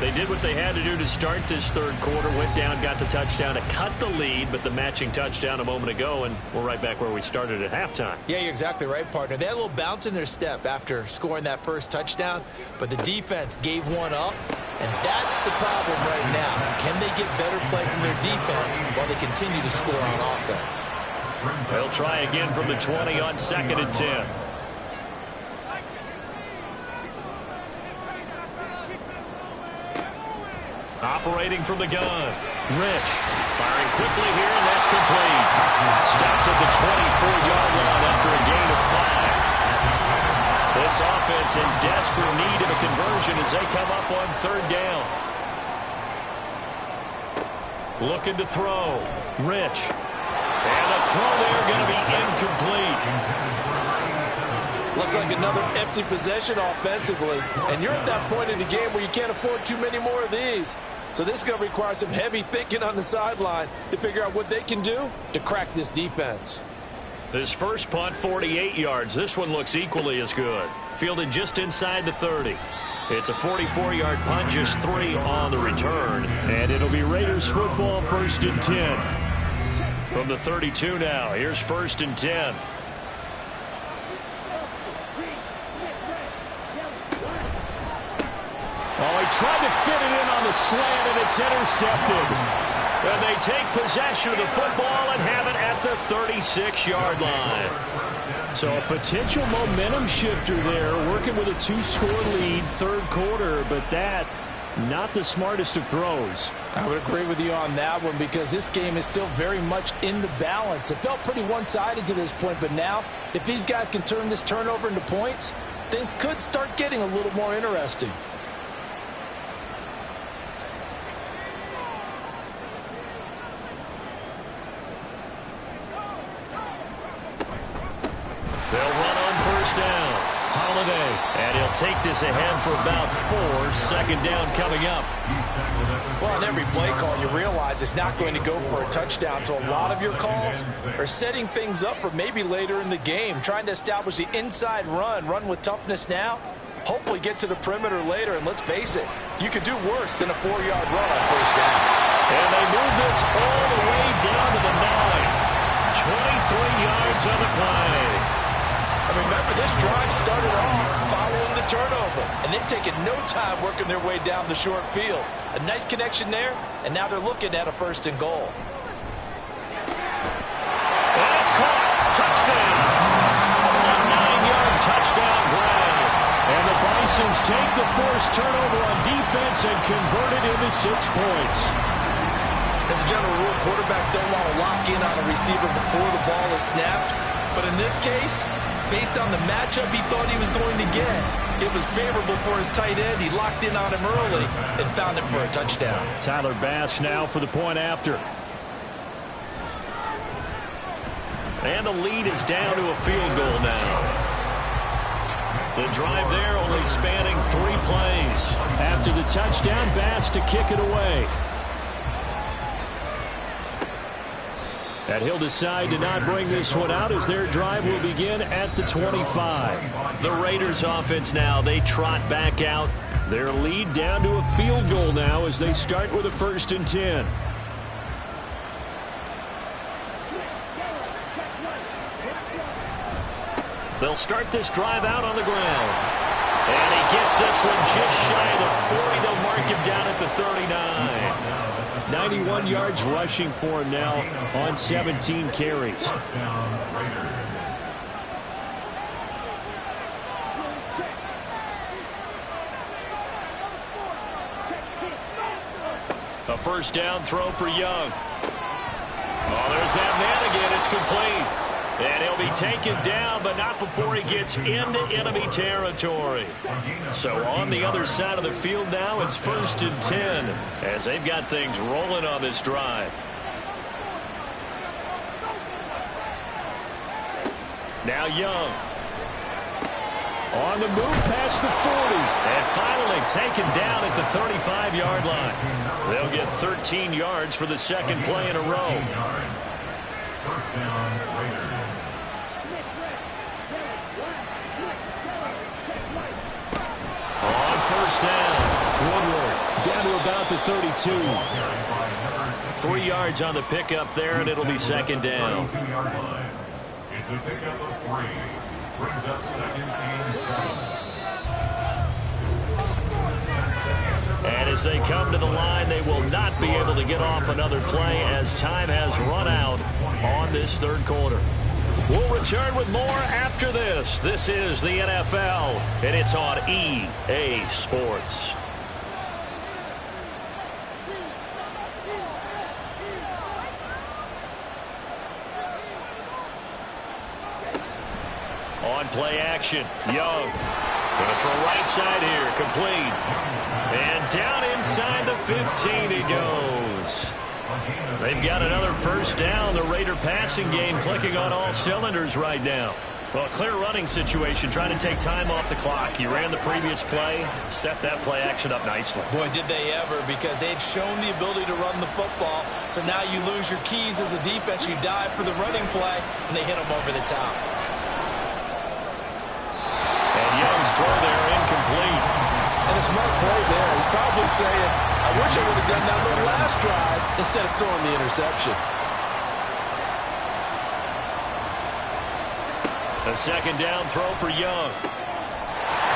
They did what they had to do to start this third quarter. Went down, got the touchdown to cut the lead, but the matching touchdown a moment ago, and we're right back where we started at halftime. Yeah, you're exactly right, partner. They had a little bounce in their step after scoring that first touchdown, but the defense gave one up, and that's the problem right now. Can they get better play from their defense while they continue to score on offense? They'll try again from the 20 on 2nd and 10. Operating from the gun. Rich firing quickly here, and that's complete. Stopped at the 24-yard line after a gain of 5. This offense in desperate need of a conversion as they come up on 3rd down. Looking to throw. Rich. And the throw there going to be incomplete. Looks like another empty possession offensively. And you're at that point in the game where you can't afford too many more of these. So this is going to require some heavy thinking on the sideline to figure out what they can do to crack this defense. This first punt, 48 yards. This one looks equally as good. Fielded just inside the 30. It's a 44-yard punt, just 3 on the return. And it'll be Raiders football, 1st and 10. From the 32 now, here's 1st and 10. Oh, he tried to fit it in on the slant, and it's intercepted. And they take possession of the football and have it at the 36-yard line. So a potential momentum shifter there, working with a 2-score lead, 3rd quarter, but that, not the smartest of throws. I would agree with you on that one because this game is still very much in the balance. It felt pretty one-sided to this point, but now, if these guys can turn this turnover into points, things could start getting a little more interesting. They'll run on 1st down. Holiday, and he'll take this ahead for about 4. 2nd down coming up. Well, on every play call, you realize it's not going to go for a touchdown, so a lot of your calls are setting things up for maybe later in the game, trying to establish the inside run with toughness now, hopefully get to the perimeter later, and let's face it, you could do worse than a 4-yard run on 1st down. And they move this all the way down to the 9. 23 yards on the play. Remember, this drive started off following the turnover, and they've taken no time working their way down the short field. A nice connection there, and now they're looking at a 1st and goal. And it's caught. Touchdown. A 9-yard touchdown grab. And the Bisons take the forced turnover on defense and convert it into 6 points. As a general rule, quarterbacks don't want to lock in on a receiver before the ball is snapped. But in this case, based on the matchup he thought he was going to get, it was favorable for his tight end. He locked in on him early and found him for a touchdown. Tyler Bass now for the point after. And the lead is down to a field goal now. The drive there only spanning 3 plays. After the touchdown, Bass to kick it away. And he'll decide to not bring this one out as their drive will begin at the 25. The Raiders offense now, they trot back out. Their lead down to a field goal now as they start with a 1st and 10. They'll start this drive out on the ground. And he gets this one just shy of the 40. They'll mark him down at the 39. 91 yards rushing for him now on 17 carries. A 1st down throw for Young. Oh, there's that man again. It's complete. And he'll be taken down, but not before he gets into enemy territory. So on the other side of the field now, it's 1st and 10 as they've got things rolling on this drive. Now Young. On the move past the 40. And finally taken down at the 35-yard line. They'll get 13 yards for the 2nd play in a row. 1st down, Raiders. On 1st down, Woodward down to about the 32. 3 yards on the pickup there, and it'll be 2nd down. It's a pickup of 3. Brings up 2nd and 7. And as they come to the line, they will not be able to get off another play as time has run out on this 3rd quarter. We'll return with more after this. This is the NFL, and it's on EA Sports. On play action, Young. Going to throw right side here, complete. And down inside the 15 he goes. They've got another first down. The Raider passing game clicking on all cylinders right now. Well, clear running situation, trying to take time off the clock. He ran the previous play, set that play action up nicely. Boy, did they ever, because they had shown the ability to run the football. So now you lose your keys as a defense. You dive for the running play, and they hit them over the top. And Young's throw there incomplete. And a smart play there. He's probably saying, I wish I would have done that on the last drive instead of throwing the interception. A second down throw for Young.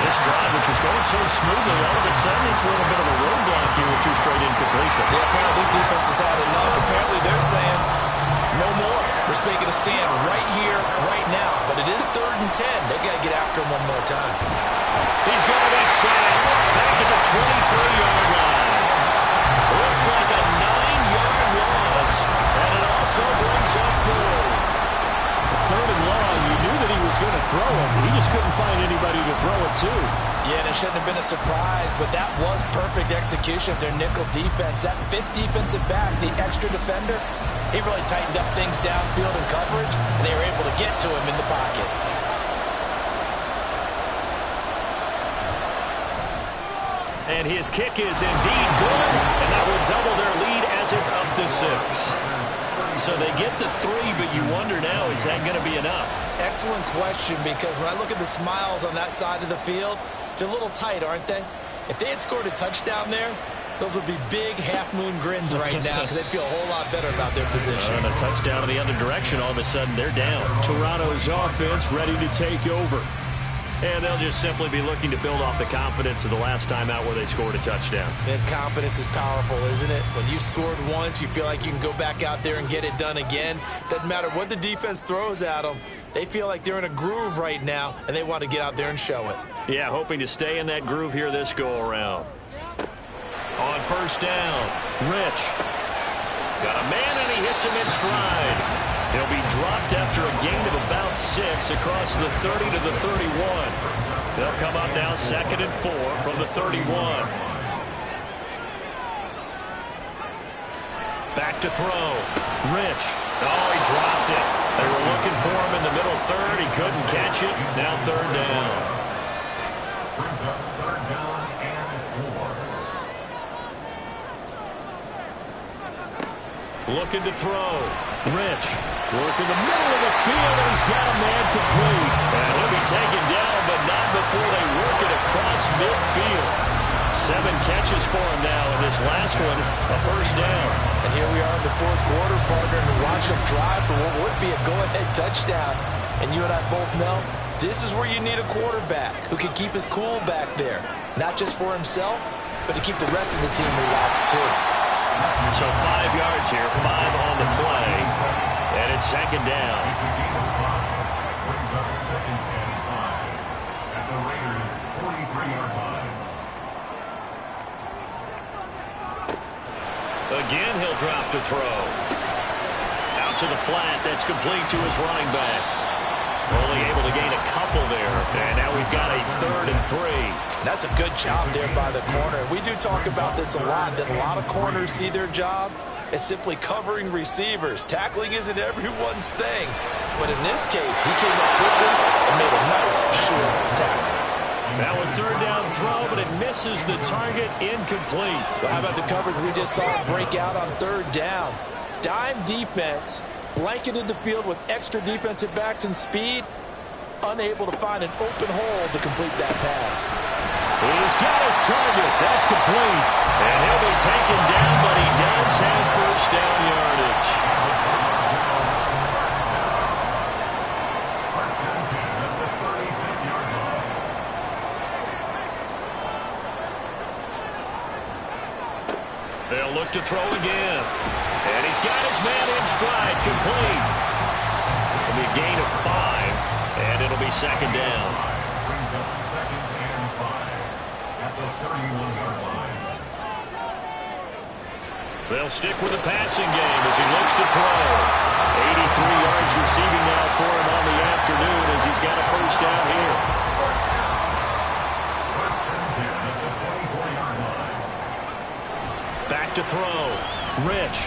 This drive, which was going so smoothly, all of a sudden it's a little bit of a roadblock here with 2 straight incompletions. Yeah, apparently this defense has had enough. Apparently they're saying, no more. We're making a stand right here, right now. But it is 3rd and 10. They've got to get after him one more time. He's going to be sacked back at the 23-yard line. Looks like a 9-yard loss, and it also brings up 4. 3rd and long, you knew that he was going to throw it. He just couldn't find anybody to throw it to. Yeah, and it shouldn't have been a surprise, but that was perfect execution of their nickel defense. That 5th defensive back, the extra defender, he really tightened up things downfield in coverage, and they were able to get to him in the pocket. And his kick is indeed good, and that will double their lead as it's up to 6. So they get the 3, but you wonder now, is that going to be enough? Excellent question, because when I look at the smiles on that side of the field, they're a little tight, aren't they? If they had scored a touchdown there, those would be big half-moon grins right now because they'd feel a whole lot better about their position. And a touchdown in the other direction, all of a sudden they're down. Toronto's offense ready to take over. And they'll just simply be looking to build off the confidence of the last time out where they scored a touchdown. And confidence is powerful, isn't it? When you've scored once, you feel like you can go back out there and get it done again. Doesn't matter what the defense throws at them. They feel like they're in a groove right now, and they want to get out there and show it. Yeah, hoping to stay in that groove here this go-around. On first down, Rich. Got a man, and he hits him in stride. He'll be dropped after a gain of about 6 across the 30 to the 31. They'll come up now 2nd and 4 from the 31. Back to throw. Rich. Oh, he dropped it. They were looking for him in the middle 3rd. He couldn't catch it. Now 3rd down. Brings up 3rd down and 4. Looking to throw. Rich. Work in the middle of the field, and he's got a man complete. And he'll be taken down, but not before they work it across midfield. 7 catches for him now, and this last one, a first down. And here we are in the 4th quarter, partner, and watch them drive for what would be a go-ahead touchdown. And you and I both know this is where you need a quarterback who can keep his cool back there. Not just for himself, but to keep the rest of the team relaxed, too. So 5 yards here, 5 on the play, and it's 2nd down. Brings up 2nd and 5 at the Raiders' 43-yard line. Again, he'll drop to throw. Out to the flat, that's complete to his running back. Only able to gain a couple there, and now we've got a 3rd and 3. That's a good job there by the corner. We do talk about this a lot, that a lot of corners see their job as simply covering receivers. Tackling isn't everyone's thing. But in this case, he came up quickly and made a nice, short tackle. Now a 3rd down throw, but it misses the target, incomplete. Well, how about the coverage we just saw break out on 3rd down? Dime defense, blanketed the field with extra defensive backs and speed, unable to find an open hole to complete that pass. He's got his target. That's complete. And he'll be taken down, but he does have first down yardage. First down 10 at the 36-yard line. They'll look to throw again. And he's got his man in stride, complete. It'll be a gain of 5, and it'll be 2nd down. Brings up 2nd and 5 at the 31-yard line. They'll stick with the passing game as he looks to throw. 83 yards receiving now for him on the afternoon as he's got a first down here. First and 10 at the 24-yard line. Back to throw. Rich.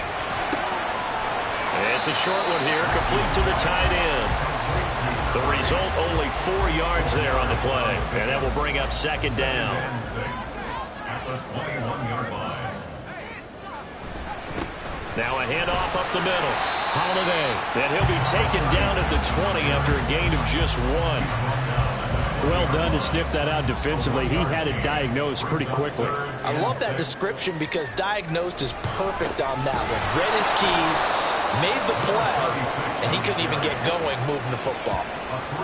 It's a short one here, complete to the tight end. The result, only 4 yards there on the play. And that will bring up second down. At the 21-yard line. Now a handoff up the middle. Holiday. And he'll be taken down at the 20 after a gain of just 1. Well done to sniff that out defensively. He had it diagnosed pretty quickly. I love that description because diagnosed is perfect on that one. Read his keys, made the play, and he couldn't even get going moving the football.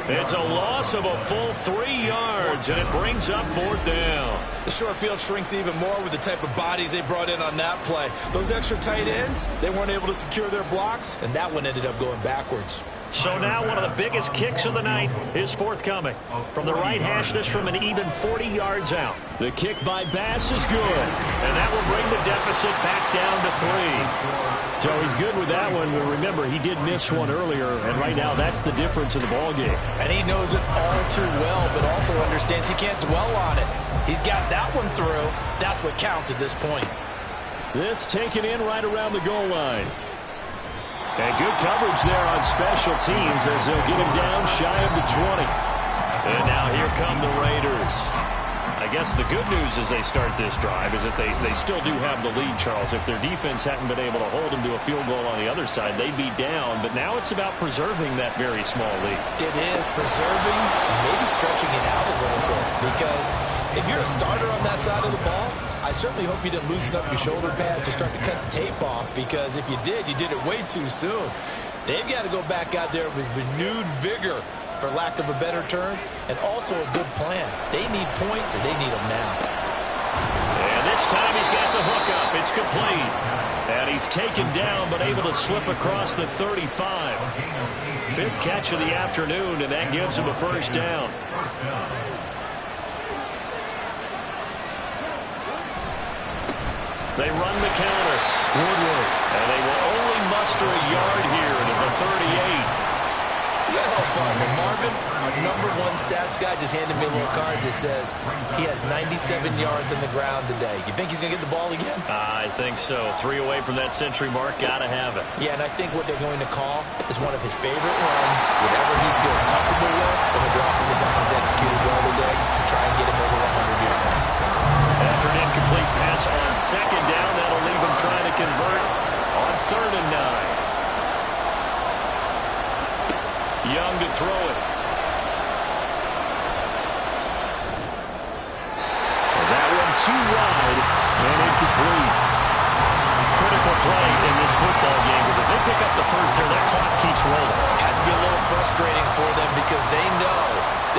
It's a loss of a full 3 yards, and it brings up fourth down. The short field shrinks even more with the type of bodies they brought in on that play. Those extra tight ends, they weren't able to secure their blocks, and that one ended up going backwards. So now one of the biggest kicks of the night is forthcoming. From the right hash, this from an even 40 yards out. The kick by Bass is good, and that will bring the deficit back down to 3. So he's good with that one. But remember, he did miss one earlier, and right now that's the difference in the ballgame. And he knows it all too well, but also understands he can't dwell on it. He's got that one through. That's what counts at this point. This taken in right around the goal line. And good coverage there on special teams as they'll get him down shy of the 20. And now here come the Raiders. I guess the good news as they start this drive is that they still do have the lead, Charles. If their defense hadn't been able to hold them to a field goal on the other side, they'd be down. But now it's about preserving that very small lead. It is preserving and maybe stretching it out a little bit. Because if you're a starter on that side of the ball, I certainly hope you didn't loosen up your shoulder pads or start to cut the tape off. Because if you did it way too soon. They've got to go back out there with renewed vigor, for lack of a better term, and also a good plan. They need points, and they need them now. And this time he's got the hook up. It's complete. And he's taken down, but able to slip across the 35. 5th catch of the afternoon, and that gives him a first down. They run the counter. Woodward. And they will only muster a yard here to the 38. Well, partner, Marvin, our #1 stats guy just handed me a little card that says he has 97 yards on the ground today. You think he's going to get the ball again? I think so. 3 away from that century mark. Got to have it. Yeah, and I think what they're going to call is one of his favorite runs, whatever he feels comfortable with, and with the offensive line has executed well today, try and get him over 100 yards. After an incomplete pass on second down, that'll leave him trying to convert on 3rd and 9. Young to throw it. And that one too wide and incomplete. Critical play in this football game because if they pick up the first there, that clock keeps rolling. Has to be a little frustrating for them because they know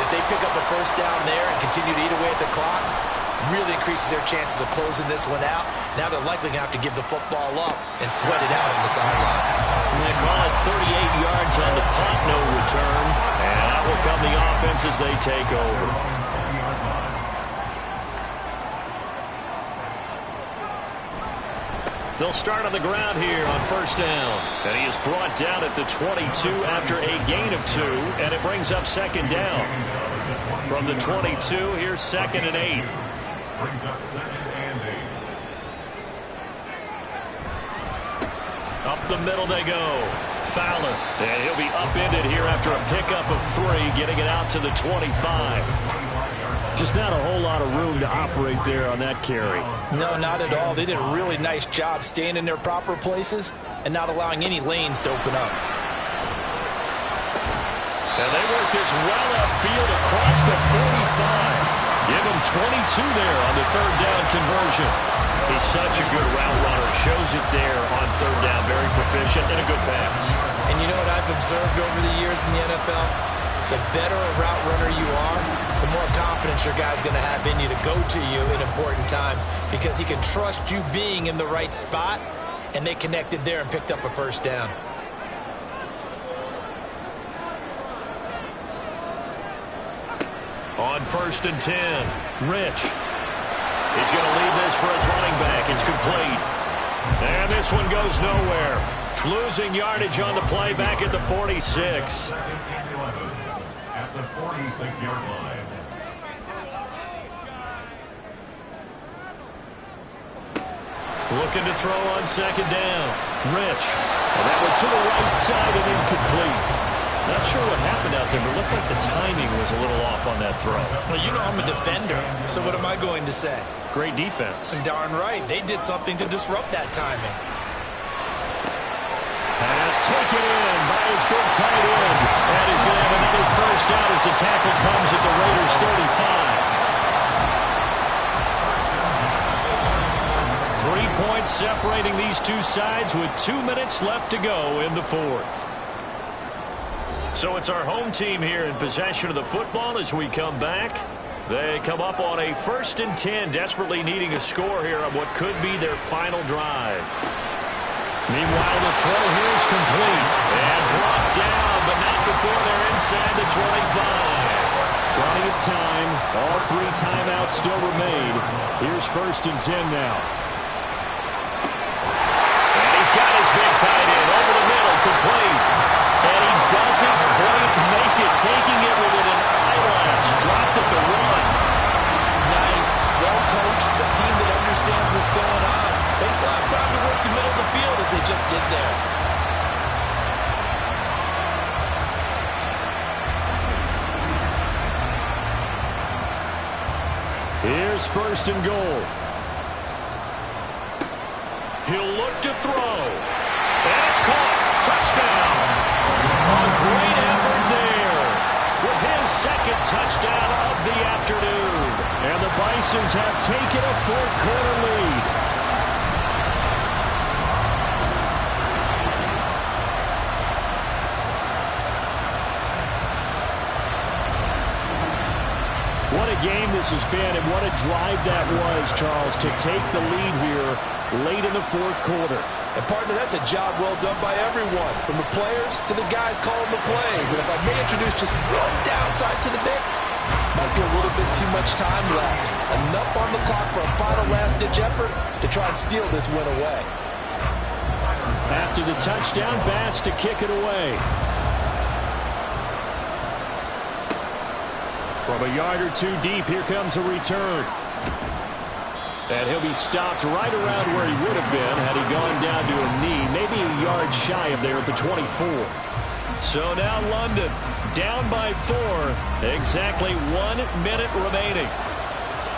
that if they pick up a first down there and continue to eat away at the clock, really increases their chances of closing this one out. Now they're likely going to have to give the football up and sweat it out on the sideline. They call it 38 yards on the punt, no return. And out will come the offense as they take over. They'll start on the ground here on first down. And he is brought down at the 22 after a gain of 2. And it brings up second down. From the 22, here's 2nd and 8. Brings up 2nd and 8. Up the middle they go. Fowler. And he'll be upended here after a pickup of 3, getting it out to the 25. Just not a whole lot of room to operate there on that carry. No, not at all. They did a really nice job staying in their proper places and not allowing any lanes to open up. And they work this well upfield across the 45. Give him 22 there on the 3rd down conversion. He's such a good route runner. Shows it there on 3rd down. Very proficient and a good pass. And you know what I've observed over the years in the NFL? The better a route runner you are, the more confidence your guy's going to have in you to go to you in important times because he can trust you being in the right spot, and they connected there and picked up a first down. On 1st and 10, Rich. He's going to leave this for his running back. It's complete. And this one goes nowhere. Losing yardage on the play back at the 46. At the 46-yard line. Looking to throw on second down. Rich. And that went to the right side and incomplete. Not sure what happened out there, but it looked like the timing was a little off on that throw. Well, you know I'm a defender, so what am I going to say? Great defense. Darn right. They did something to disrupt that timing. Pass taken in by his big tight end. And he's going to have another first down as the tackle comes at the Raiders' 35. 3 points separating these two sides with 2 minutes left to go in the fourth. So it's our home team here in possession of the football as we come back. They come up on a 1st and 10, desperately needing a score here on what could be their final drive. Meanwhile, the throw here is complete. And brought down, but not before they're inside the 25. Plenty of time. All 3 timeouts still remain. Here's 1st and 10 now. And he's got his big tight end over the middle, complete. And he doesn't quite make it, taking it within an eyelash. Dropped at the run. Nice. Well coached. A team that understands what's going on. They still have time to work the middle of the field as they just did there. Here's 1st and goal. He'll look to throw. And it's caught. Touchdown. A great effort there. With his 2nd touchdown of the afternoon. And the Bisons have taken a 4th quarter lead. What a game this has been, and what a drive that was, Charles, to take the lead here late in the 4th quarter. And, partner, that's a job well done by everyone, from the players to the guys calling the plays. And if I may introduce just one downside to the mix, might be a little bit too much time left. Enough on the clock for a final last-ditch effort to try and steal this win away. After the touchdown, Bass to kick it away. From a yard or 2 deep, here comes a return. And he'll be stopped right around where he would have been had he gone down to a knee, maybe a yard shy of there at the 24. So now London down by 4, exactly 1 minute remaining.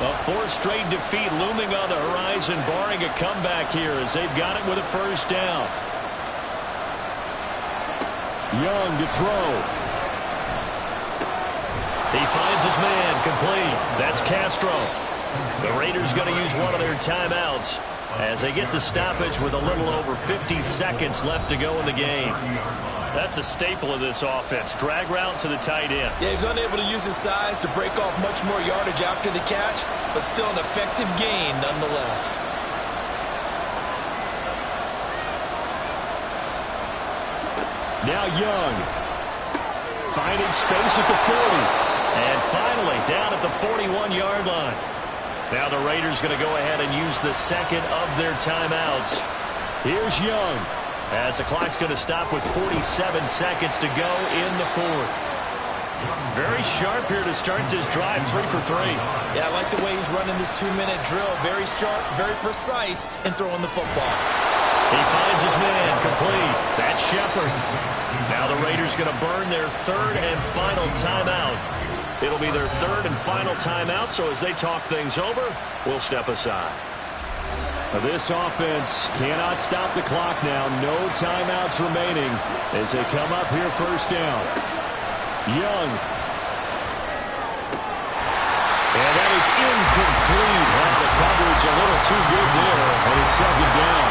A 4th straight defeat looming on the horizon, barring a comeback here as they've got it with a first down. Young to throw. He finds his man, complete. That's Castro. The Raiders going to use one of their timeouts as they get the stoppage with a little over 50 seconds left to go in the game. That's a staple of this offense. Drag route to the tight end. Yeah, he's unable to use his size to break off much more yardage after the catch, but still an effective gain nonetheless. Now Young. Finding space at the 40. And finally, down at the 41-yard line. Now the Raiders going to go ahead and use the 2nd of their timeouts. Here's Young as the clock's going to stop with 47 seconds to go in the 4th. Very sharp here to start this drive, 3 for 3. Yeah, I like the way he's running this 2-minute drill. Very sharp, very precise in throwing the football. He finds his man, complete. That's Shepard. Now the Raiders going to burn their 3rd and final timeout. It'll be their 3rd and final timeout, so as they talk things over, we'll step aside. This offense cannot stop the clock now. No timeouts remaining as they come up here first down. Young. And that is incomplete. The coverage a little too good there, and it's 2nd down.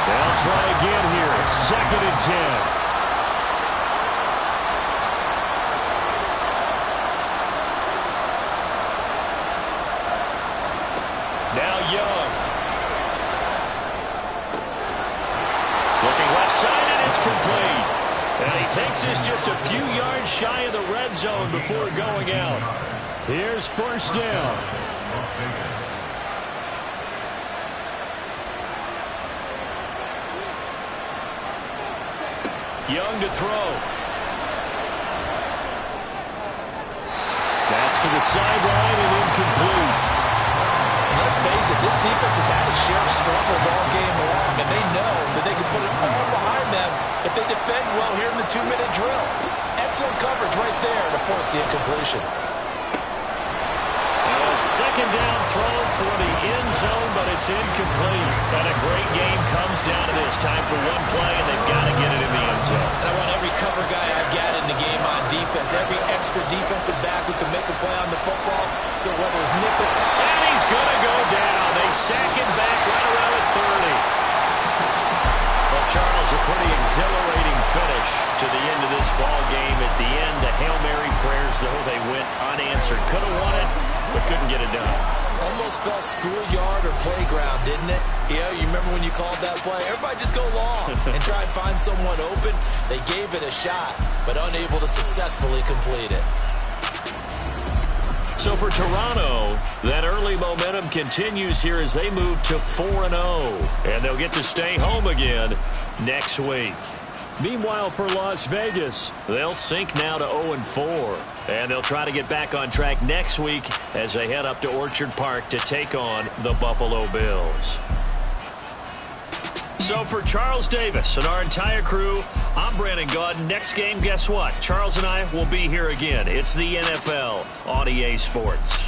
They'll try again here. 2nd and 10. Now Young. Looking left side, and it's complete. And he takes this just a few yards shy of the red zone before going out. Here's 1st down. Young to throw. That's to the sideline and incomplete. Let's face it, this defense has had its share of struggles defend well here in the 2-minute drill. Excellent coverage right there to force the incompletion. A second down throw for the end zone, but it's incomplete. And a great game comes down to this. Time for one play, and they've got to get it in the end zone. And I want every cover guy I've got in the game on defense, every extra defensive back who can make a play on the football. So whether it's nickel... And he's going to go down. They sack him back right around the 30. Well, Charles, a pretty exhilarating finish to the end of this ball game. At the end, the Hail Mary prayers, though, they went unanswered. Could have won it, but couldn't get it done. Almost felt schoolyard or playground, didn't it? Yeah, you remember when you called that play? Everybody just go long and try and find someone open. They gave it a shot, but unable to successfully complete it. So for Toronto, that early momentum continues here as they move to 4-0. And they'll get to stay home again next week. Meanwhile, for Las Vegas, they'll sink now to 0-4. And they'll try to get back on track next week as they head up to Orchard Park to take on the Buffalo Bills. So for Charles Davis and our entire crew, I'm Brandon Gaudin. Next game, guess what? Charles and I will be here again. It's the NFL on EA Sports.